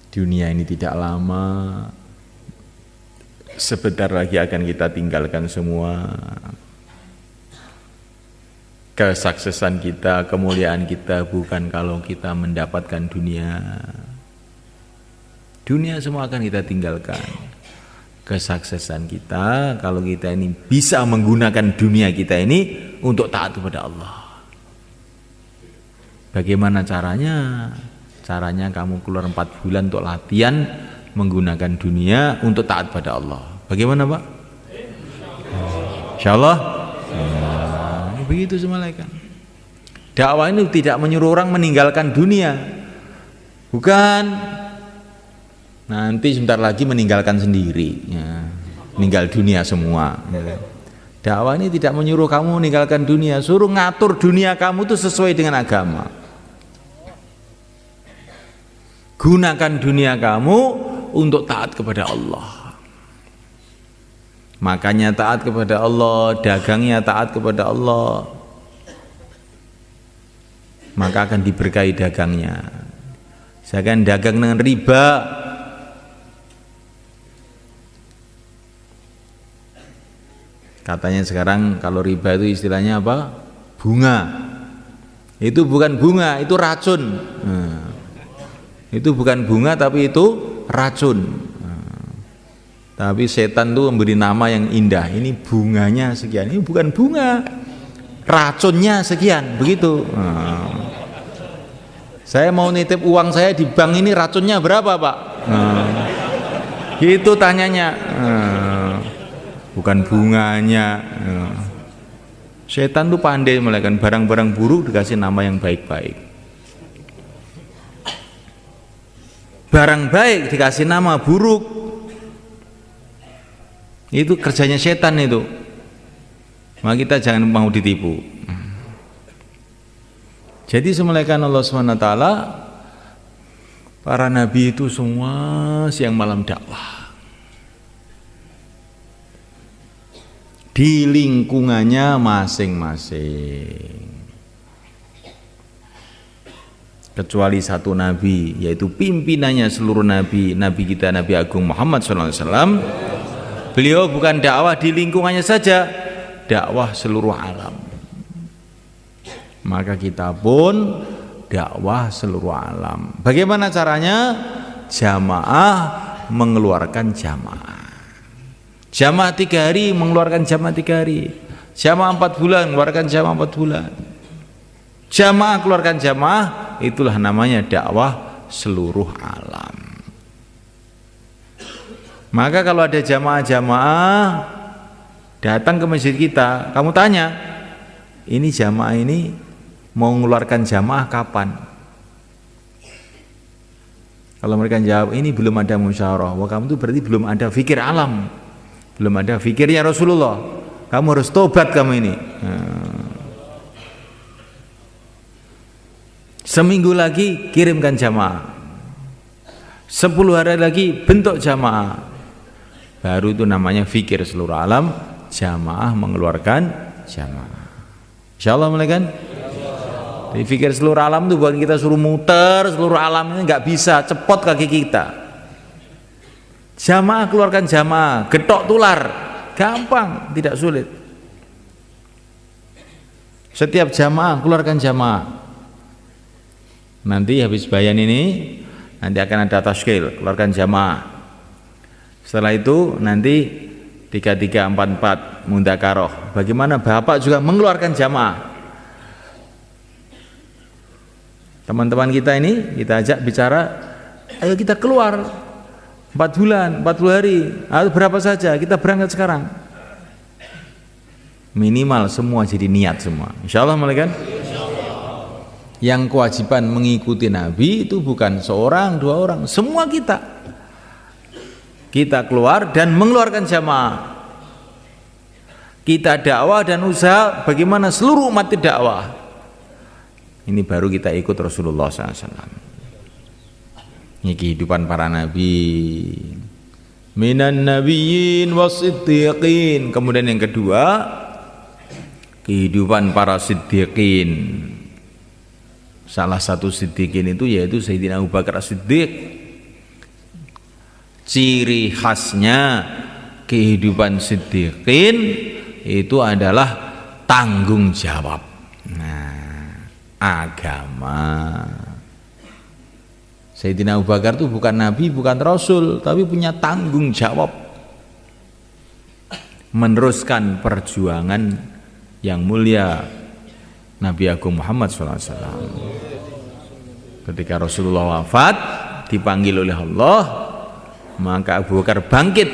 dunia ini tidak lama, sebentar lagi akan kita tinggalkan semua. Kesuksesan kita, kemuliaan kita bukan kalau kita mendapatkan dunia. Dunia semua akan kita tinggalkan. Kesuksesan kita kalau kita ini bisa menggunakan dunia kita ini untuk taat kepada Allah. Bagaimana caranya? Caranya kamu keluar 4 bulan untuk latihan menggunakan dunia untuk taat pada Allah. Bagaimana, Pak? Insyaallah. Begitu semalakan. Dakwah ini tidak menyuruh orang meninggalkan dunia. Bukan. Nanti sebentar lagi meninggalkan sendiri, ya. Meninggal dunia semua. Dakwah ini tidak menyuruh kamu meninggalkan dunia, suruh ngatur dunia kamu itu sesuai dengan agama. Gunakan dunia kamu untuk taat kepada Allah. Makanya taat kepada Allah, dagangnya taat kepada Allah, maka akan diberkahi dagangnya. Jangan dagang dengan riba. Katanya sekarang kalau riba itu istilahnya apa? Bunga. Itu bukan bunga, itu racun. Itu bukan bunga tapi itu racun. Tapi setan tuh memberi nama yang indah. Ini bunganya sekian. Ini bukan bunga, racunnya sekian. Begitu. Saya mau nitip uang saya di bank ini, racunnya berapa, Pak? Gitu tanyanya. Bukan bunganya. Setan tuh pandai melakukan barang-barang buruk dikasih nama yang baik-baik. Barang baik dikasih nama buruk. Itu kerjanya setan itu. Maka kita jangan mau ditipu. Jadi semulaikan Allah SWT, para nabi itu semua siang malam dakwah. Di lingkungannya masing-masing. Kecuali satu nabi, yaitu pimpinannya seluruh nabi, nabi kita Nabi Agung Muhammad SAW. Beliau bukan dakwah di lingkungannya saja, dakwah seluruh alam. Maka kita pun dakwah seluruh alam. Bagaimana caranya? Jamaah mengeluarkan jamaah. Jamaah 3 hari mengeluarkan jamaah 3 hari. Jamaah 4 bulan mengeluarkan jamaah 4 bulan. Jamaah keluarkan jamaah, itulah namanya dakwah seluruh alam. Maka kalau ada jamaah-jamaah datang ke masjid kita, kamu tanya, ini jamaah ini mau mengeluarkan jamaah kapan? Kalau mereka jawab, ini belum ada musyawarah, wah kamu itu berarti belum ada fikir alam, belum ada fikirnya Rasulullah. Kamu harus tobat kamu ini. Seminggu lagi kirimkan jamaah, 10 hari lagi bentuk jamaah. Baru itu namanya fikir seluruh alam, jamaah mengeluarkan jamaah. Insyaallah mulaikan. Jadi fikir seluruh alam itu bukan kita suruh muter seluruh alam, ini nggak bisa, cepot kaki kita. Jamaah keluarkan jamaah, getok tular, gampang, tidak sulit. Setiap jamaah keluarkan jamaah. Nanti habis bayan ini, nanti akan ada tashkil, keluarkan jamaah. Setelah itu nanti 3344 mundakaroh. Bagaimana Bapak juga mengeluarkan jamaah. Teman-teman kita ini kita ajak bicara, ayo kita keluar 4 bulan, 40 hari, atau berapa saja, kita berangkat sekarang. Minimal semua jadi niat semua. Insyaallah malaikat. Yang kewajiban mengikuti Nabi itu bukan seorang, 2 orang, semua kita. Kita keluar dan mengeluarkan jamaah. Kita dakwah dan usaha bagaimana seluruh umat dakwah. Ini baru kita ikut Rasulullah SAW. Ini kehidupan para nabi. minan nabiyyin wasiddiqin. Kemudian yang kedua, kehidupan para siddiqin. Salah satu siddiqin itu yaitu Sayyidina Abu Bakar As-Siddiq. Ciri khasnya kehidupan siddiqin itu adalah tanggung jawab. Nah, agama. Sayyidina Abu Bakar itu bukan nabi, bukan rasul, tapi punya tanggung jawab meneruskan perjuangan yang mulia Nabi Agung Muhammad SAW. Ketika Rasulullah wafat, dipanggil oleh Allah, maka Abu Bakar bangkit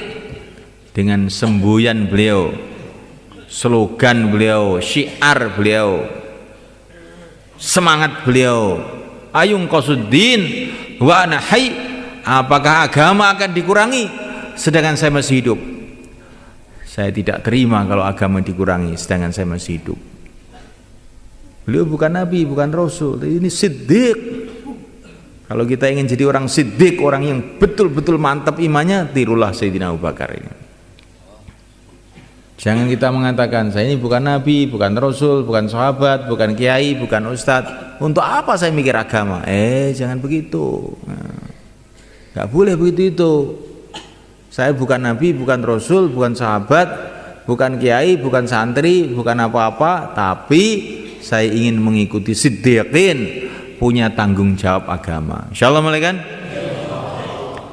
dengan semboyan beliau, slogan beliau, syiar beliau, semangat beliau, ayung qasuddin wa ana hayy. Apakah agama akan dikurangi sedangkan saya masih hidup? Saya tidak terima kalau agama dikurangi sedangkan saya masih hidup. Beliau bukan nabi, bukan rasul, ini siddiq. Kalau kita ingin jadi orang siddiq, orang yang betul-betul mantap imannya, tirulah Sayyidina Abu Bakar ini. Jangan kita mengatakan saya ini bukan nabi, bukan rasul, bukan sahabat, bukan kiai, bukan ustadz. Untuk apa saya mikir agama? Jangan begitu. Nggak boleh begitu itu. Saya bukan nabi, bukan rasul, bukan sahabat, bukan kiai, bukan santri, bukan apa-apa, tapi saya ingin mengikuti siddiqin, punya tanggung jawab agama. Insyaallah malaikat.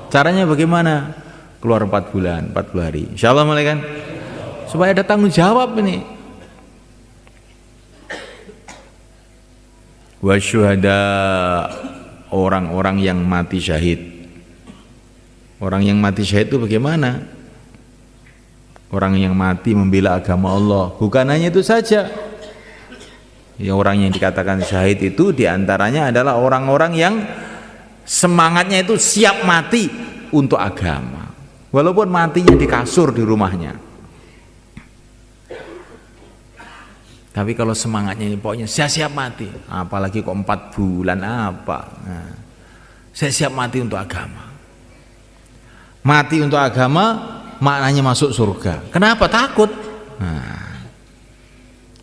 Caranya bagaimana? Keluar 4 bulan, 40 hari. Insyaallah malaikat. Supaya ada tanggung jawab ini. Wasyuhada, orang-orang yang mati syahid. Orang yang mati syahid itu bagaimana? Orang yang mati membela agama Allah. Bukan hanya itu saja. Ya, orang yang dikatakan syahid itu diantaranya adalah orang-orang yang semangatnya itu siap mati untuk agama, walaupun matinya di kasur di rumahnya. Tapi kalau semangatnya ini pokoknya saya siap mati, apalagi kok 4 bulan apa, nah, saya siap mati untuk agama. Mati untuk agama maknanya masuk surga. Kenapa? Takut. Nah,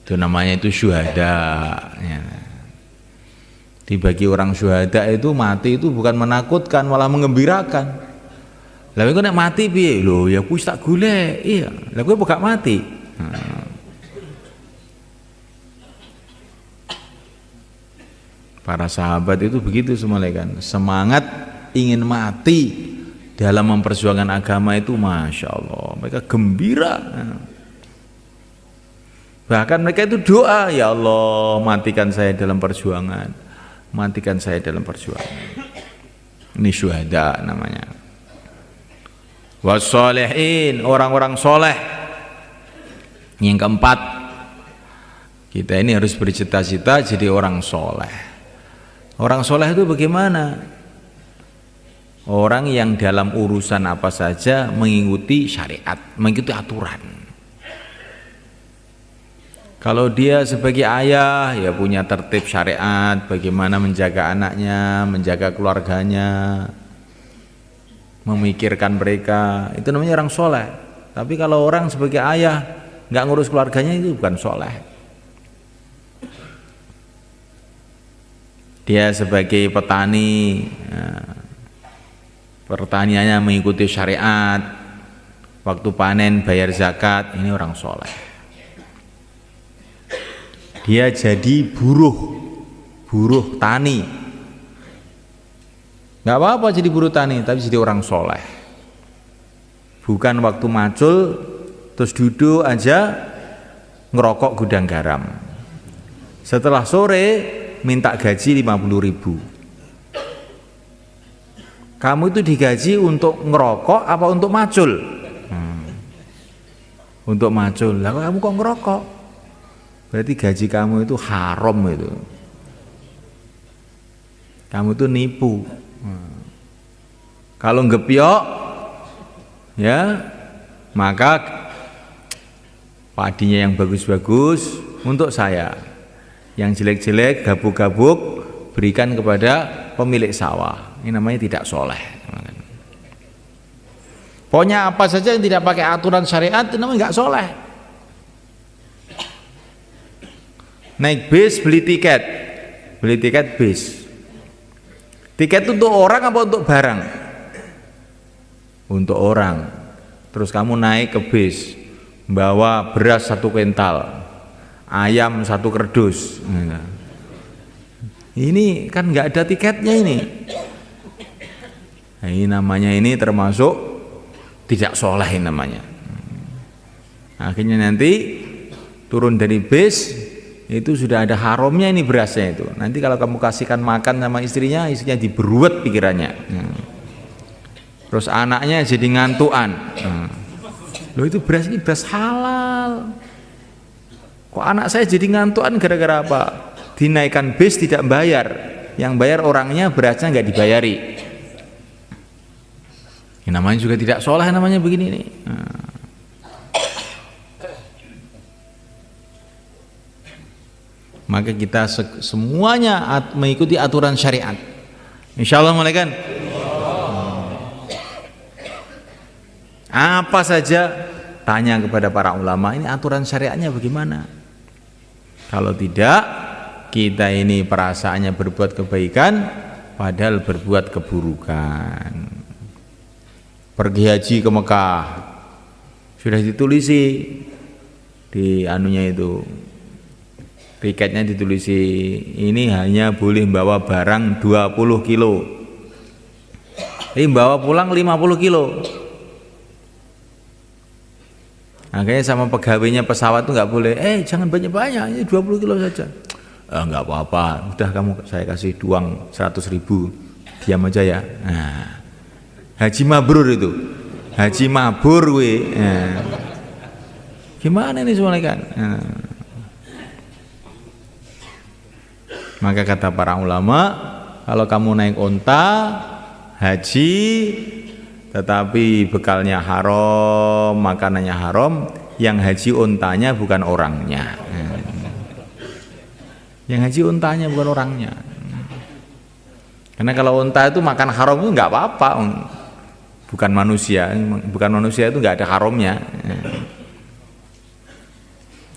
itu namanya itu syuhada ya. Dibagi orang syuhada itu mati itu bukan menakutkan, malah mengembirakan. Lah kok nek mati piye? Lho ya kuwi tak golek. Iya, lah kowe gak mati. Para sahabat itu begitu semuanya kan. Semangat ingin mati dalam memperjuangkan agama itu Masya Allah, mereka gembira. Bahkan mereka itu doa, ya Allah matikan saya dalam perjuangan, matikan saya dalam perjuangan. Ini syuhada namanya. Wassalihin, orang-orang soleh. Yang keempat, kita ini harus bercita-cita jadi orang soleh. Orang soleh itu bagaimana? Orang yang dalam urusan apa saja mengikuti syariat, mengikuti aturan. Kalau dia sebagai ayah ya punya tertib syariat, bagaimana menjaga anaknya, menjaga keluarganya, memikirkan mereka, itu namanya orang soleh. Tapi kalau orang sebagai ayah nggak ngurus keluarganya, itu bukan soleh. Dia sebagai petani, pertaniannya mengikuti syariat, waktu panen bayar zakat, ini orang soleh. Dia jadi buruh tani, nggak apa-apa jadi buruh tani, tapi jadi orang soleh. Bukan waktu macul terus duduk aja ngerokok gudang garam, setelah sore minta gaji 50.000. Kamu itu digaji untuk ngerokok apa untuk macul? Untuk macul. Lah kamu kok ngerokok? Berarti gaji kamu itu haram itu. Kamu itu nipu. Kalau ngepiok ya, maka padinya yang bagus-bagus untuk saya. Yang jelek-jelek gabuk-gabuk berikan kepada pemilik sawah. Ini namanya tidak soleh. Pokoknya apa saja yang tidak pakai aturan syariat itu namanya nggak soleh. Naik bis beli tiket bis. Tiket itu untuk orang apa untuk barang? Untuk orang. Terus kamu naik ke bis, bawa beras 1 kuintal, ayam 1 kerdus. Ini kan nggak ada tiketnya ini. Nah, ini namanya ini termasuk tidak soleh namanya. Akhirnya nanti turun dari bis itu sudah ada haramnya ini berasnya itu. Nanti kalau kamu kasihkan makan sama istrinya diberuat pikirannya. Terus anaknya jadi ngantuan. Loh itu beras ini beras halal. Kok anak saya jadi ngantuan gara-gara apa? Dinaikkan bis tidak bayar. Yang bayar orangnya, berasnya nggak dibayari. Ini namanya juga tidak soleh namanya begini nih. Maka kita semuanya mengikuti aturan syariat. Insyaallah mulai kan. Apa saja tanya kepada para ulama, ini aturan syariatnya bagaimana? Kalau tidak, kita ini perasaannya berbuat kebaikan padahal berbuat keburukan. Pergi haji ke Mekah sudah ditulisi di anunya itu, tiketnya ditulisi ini hanya boleh bawa barang 20 kilo, ini bawa pulang 50 kilo. Makanya sama pegawainya pesawat itu nggak boleh, jangan banyak-banyak, ini 20 kilo saja. Nggak apa-apa, udah saya kasih uang 100.000, diam aja ya. Nah, haji mabrur itu, haji mabur we. Gimana ini semuanya kan? Maka kata para ulama, kalau kamu naik onta haji tetapi bekalnya haram, makanannya haram, yang haji ontanya bukan orangnya. Yang haji ontanya bukan orangnya. Karena kalau onta itu makan haram itu nggak apa-apa, bukan manusia itu nggak ada haramnya.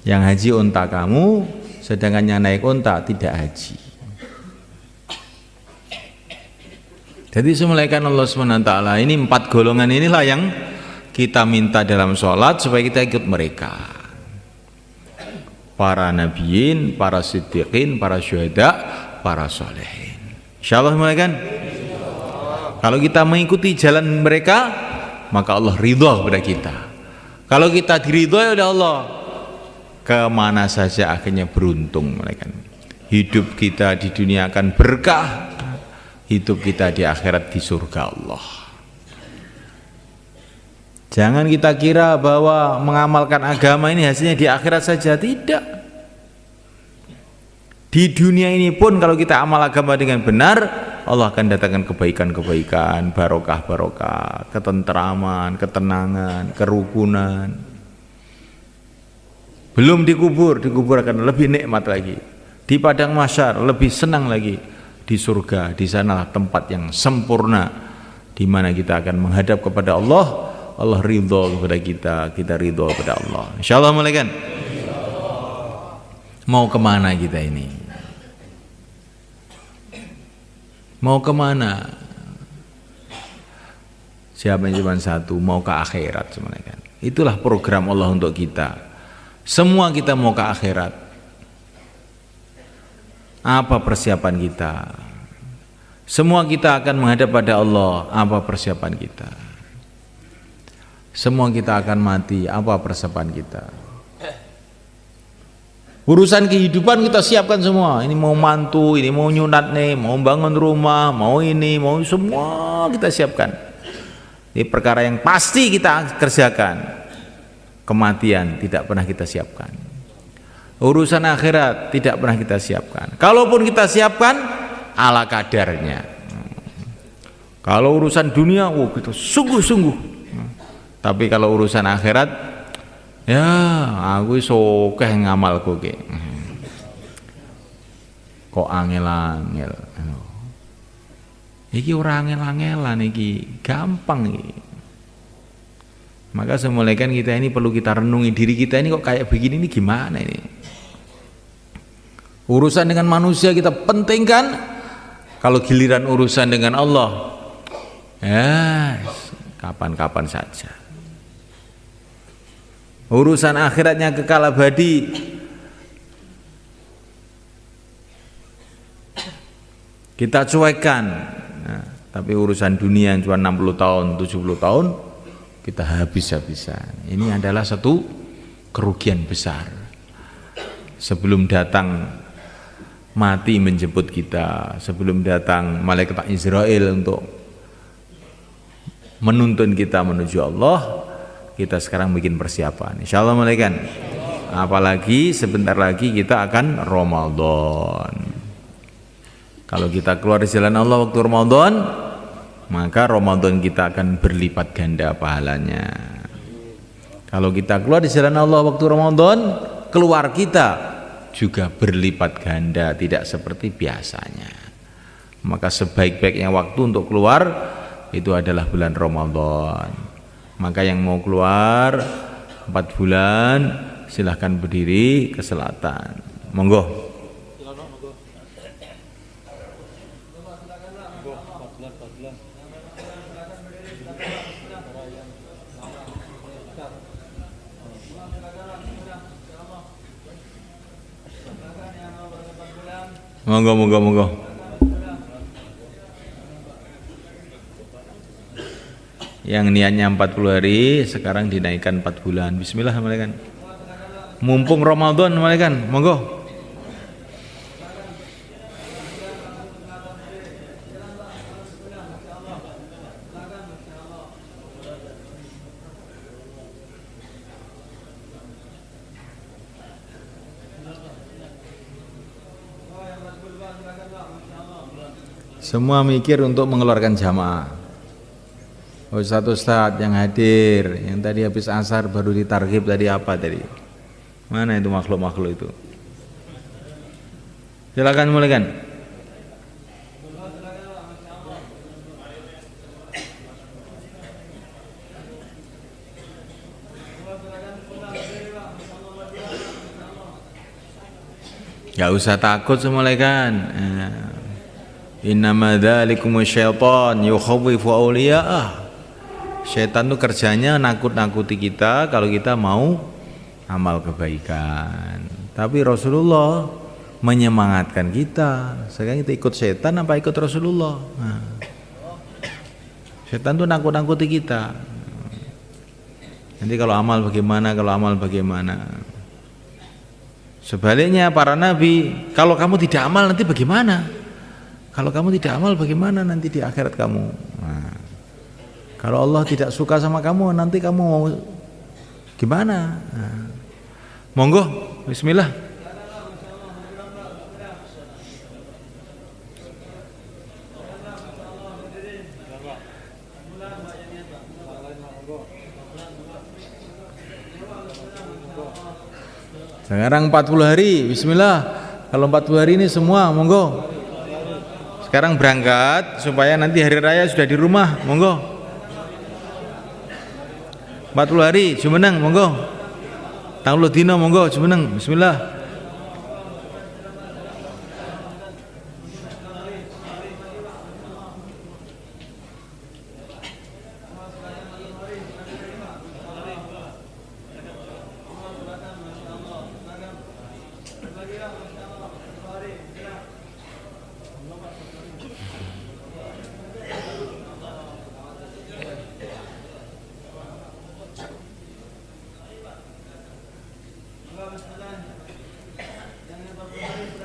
Yang haji onta kamu, sedangkan yang naik onta tidak haji. Jadi semulaikan Allah SWT, ini 4 golongan inilah yang kita minta dalam sholat supaya kita ikut mereka. Para nabiyin, para siddiqin, para syuhada, para solehin. Insyaallah semulaikan. Kalau kita mengikuti jalan mereka, maka Allah ridha kepada kita. Kalau kita diridhoi oleh Allah, kemana saja akhirnya beruntung semulaikan. Hidup kita di dunia akan berkah, hidup kita di akhirat di surga Allah. Jangan kita kira bahwa mengamalkan agama ini hasilnya di akhirat saja, tidak. Di dunia ini pun kalau kita amal agama dengan benar, Allah akan datangkan kebaikan-kebaikan, barokah-barokah, ketentraman, ketenangan, kerukunan. Belum dikubur akan lebih nikmat lagi. Di padang mahsyar lebih senang lagi. Di surga, di sanalah tempat yang sempurna, di mana kita akan menghadap kepada Allah. Allah ridho kepada kita ridho kepada Allah. Insyaallah mulai kan? Mau kemana kita ini? Mau kemana? Siapa yang cuma satu, mau ke akhirat sebenarnya kan? Itulah program Allah untuk kita. Semua kita mau ke akhirat. Apa persiapan kita? Semua kita akan menghadap pada Allah. Apa persiapan kita? Semua kita akan mati. Apa persiapan kita? Urusan kehidupan kita siapkan semua. Ini mau mantu, ini mau nyunat nih, mau bangun rumah, mau ini, mau semua kita siapkan. Ini perkara yang pasti kita kerjakan. Kematian tidak pernah kita siapkan. Urusan akhirat tidak pernah kita siapkan. Kalaupun kita siapkan, ala kadarnya. Kalau urusan dunia, kita sungguh-sungguh. Tapi kalau urusan akhirat, ya aku sokeh ngamalku ke. Kok angel-angel. Iki ora angel-angelan iki, gampang iki. Maka semulaikan kita ini perlu kita renungi diri kita ini kok kayak begini, ini gimana ini. Urusan dengan manusia kita pentingkan, kalau giliran urusan dengan Allah, ya kapan-kapan saja. Urusan akhiratnya kekal abadi, kita cuekkan. Nah, tapi urusan dunia yang cuma 60 tahun, 70 tahun, kita habis-habisan. Ini adalah satu kerugian besar. Sebelum datang mati menjemput kita, sebelum datang malaikat Israel untuk menuntun kita menuju Allah, kita sekarang bikin persiapan. Insyaallah malaikat. Apalagi sebentar lagi kita akan Ramadan. Kalau kita keluar di jalan Allah waktu Ramadan, maka Ramadan kita akan berlipat ganda pahalanya. Kalau kita keluar di jalan Allah waktu Ramadan, keluar kita juga berlipat ganda, tidak seperti biasanya. Maka sebaik-baiknya waktu untuk keluar itu adalah bulan Ramadan. Maka yang mau keluar 4 bulan silahkan berdiri ke selatan. Monggo. Monggo. Yang niatnya 40 hari sekarang dinaikkan 4 bulan. Bismillah malaikat. Mumpung Ramadan malaikat, monggo. Semua mikir untuk mengeluarkan jamaah. Ustadz yang hadir, yang tadi habis asar baru ditarghib tadi apa tadi? Mana itu makhluk-makhluk itu? Silakan mulaikan. Gak usah takut semulaikan. Innama dzalikum syaitan yukhawwifu awliya'ah. Syaitan itu kerjanya nakut-nakuti kita kalau kita mau amal kebaikan. Tapi Rasulullah menyemangatkan kita. Sekarang kita ikut setan apa ikut Rasulullah? Nah. Setan itu nakut-nakuti kita. Nanti kalau amal bagaimana? Sebaliknya para nabi, kalau kamu tidak amal nanti bagaimana? Kalau kamu tidak amal bagaimana nanti di akhirat kamu? Nah, kalau Allah tidak suka sama kamu nanti kamu mau gimana? Nah, monggo, bismillah. Sekarang 40 hari, bismillah. Kalau 40 hari ini semua, monggo. Sekarang berangkat supaya nanti hari raya sudah di rumah, monggo. 40 hari, jumeneng, monggo. Tangluh dino, monggo, jumeneng, bismillah.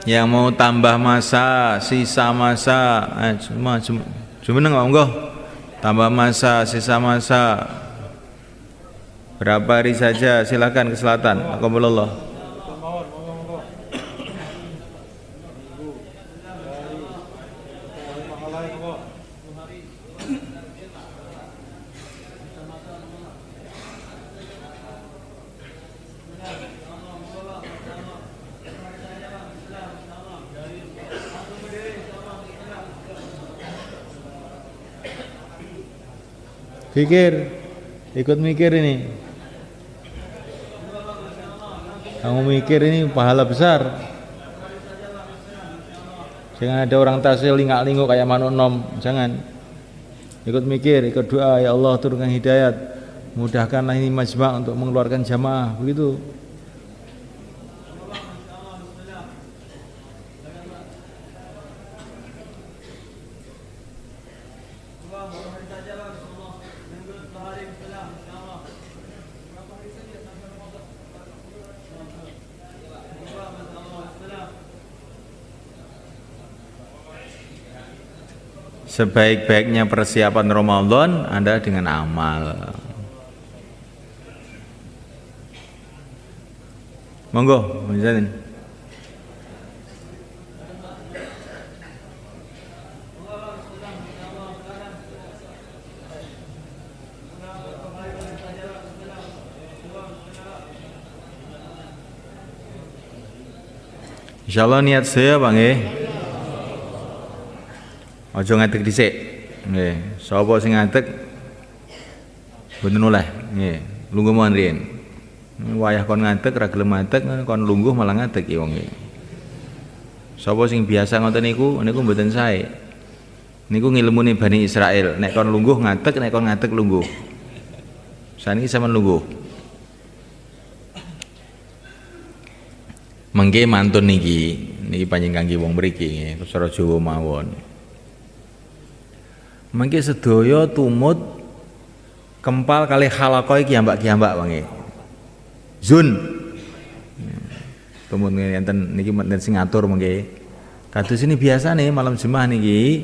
Yang mau tambah masa, sisa masa, cuma enggak, tambah masa, sisa masa, berapa hari saja, silakan ke selatan. Alhamdulillah. Pikir Ikut mikir ini. Kamu mikir ini pahala besar. Jangan ada orang tasil lingak-linguk kayak manuk nom, jangan. Ikut mikir, ikut doa, ya Allah turunkan hidayat, mudahkanlah ini majma' untuk mengeluarkan jamaah, begitu. Sebaik-baiknya persiapan Ramadan Anda dengan amal. Monggo, misalnya. Insyaallah niat saya Bang Aja ngadeg dhisik. Nggih, sapa sing ngadeg mboten oleh. Nggih, lungguh mawon riyen. Wayah kon ngadeg ra gelem ngadeg kon lungguh malah ngadeg ya wong iki. Sapa sing biasa ngoten niku mboten sae. Niku ngilmune Bani Israil, nek kon lungguh ngadeg, nek kon ngadeg lungguh. Saniki sampean lungguh. Mengke mantun niki panjenengan kangge wong mriki nggih, cara Jawa mawon. Mengki sedaya tumut kempal kali halaqah kiambak-kiambak wangi. Zun. Tumut enten niki menten sing ngatur mengki. Kados ini biasa nih malam Jumat niki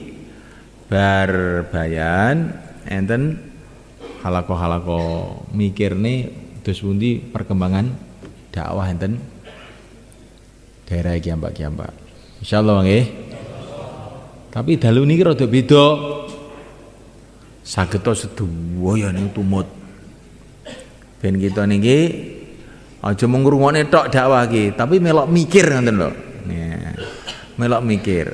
bar bayan enten halaqah mikir nih dos pundi perkembangan dakwah enten daerah kiambak-kiambak. Insyaallah nggih. Tapi dalu niki rada beda. Sageta sedaya niku tumut. Ben kita niki aja mung ngrungokne tok dakwah iki, tapi melok mikir ngoten lho. Ya. Melok mikir.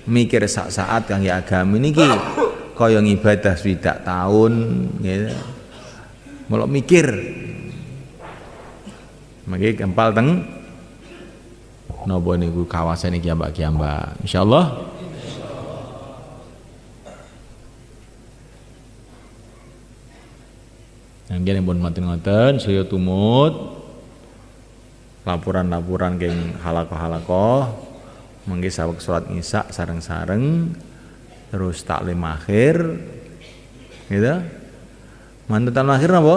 Mikir sak saat kangge agama niki kaya ngibadah swidak taun gitu. Melok mikir. Mangke kempal teng napa niku kawasan iki kiambak-kiambak. Insyaallah Nggih pun mati ngoten saya tumut laporan-laporan keng halaqah mengki saweg salat Isya sareng-sareng terus taklim akhir gitu. Mantetan akhir napa?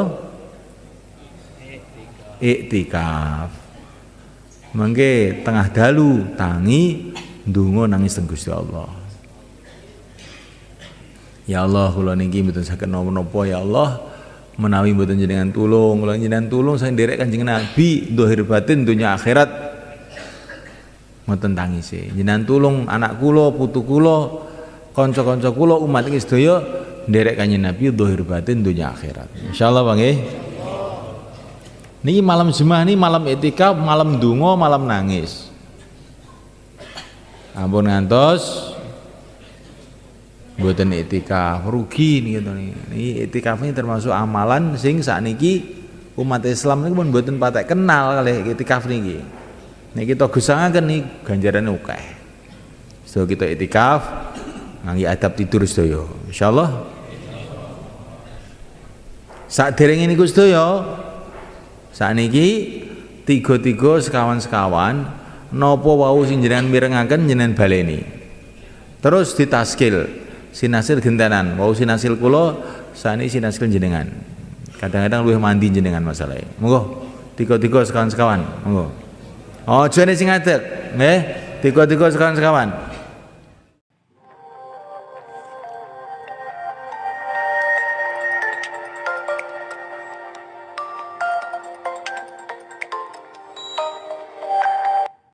Iktikaf. Mengki tengah dalu tangi ndonga nangis teng Gusti Allah. Ya Allah kula niki mboten saged napa-napa ya Allah. Menawi mboten jenengan tulung, kula jenengan tulung saya nderek Kanjeng Nabi zahir batin dunya akhirat. Mboten tangisi. Jenengan tulung anak kula, putu kula, kanca-kanca kula umat iki sedaya nderek Kanjeng Nabi zahir batin dunya akhirat. Insyaallah Bang nggih. Niki malam Jumat niki malam iktikaf, malam donga, malam nangis. Ampun ngantos mboten iktikaf rugi nih gitu nih. Ini iktikaf ini termasuk amalan sing sakniki umat Islam niku pun mboten patek kenal kalih iktikaf niki. Nek kita gesangaken nih ganjarane akeh. So kita iktikaf ngangge adab tidur sedaya. Insyaallah. Saderenge niku sedaya sakniki tiga-tiga sekawan-sekawan napa wau sing jenengan mirengaken jenengan baleni. Terus ditaskil. Sinasil gentanan, wau sinasil kula sani sinasil jenengan. Kadang-kadang luwih mandi jenengan masalahe. Monggo tiga-tiga sekawan-sekawan, monggo. Aja sing ngadeg, nggih. Tiga-tiga sekawan-sekawan.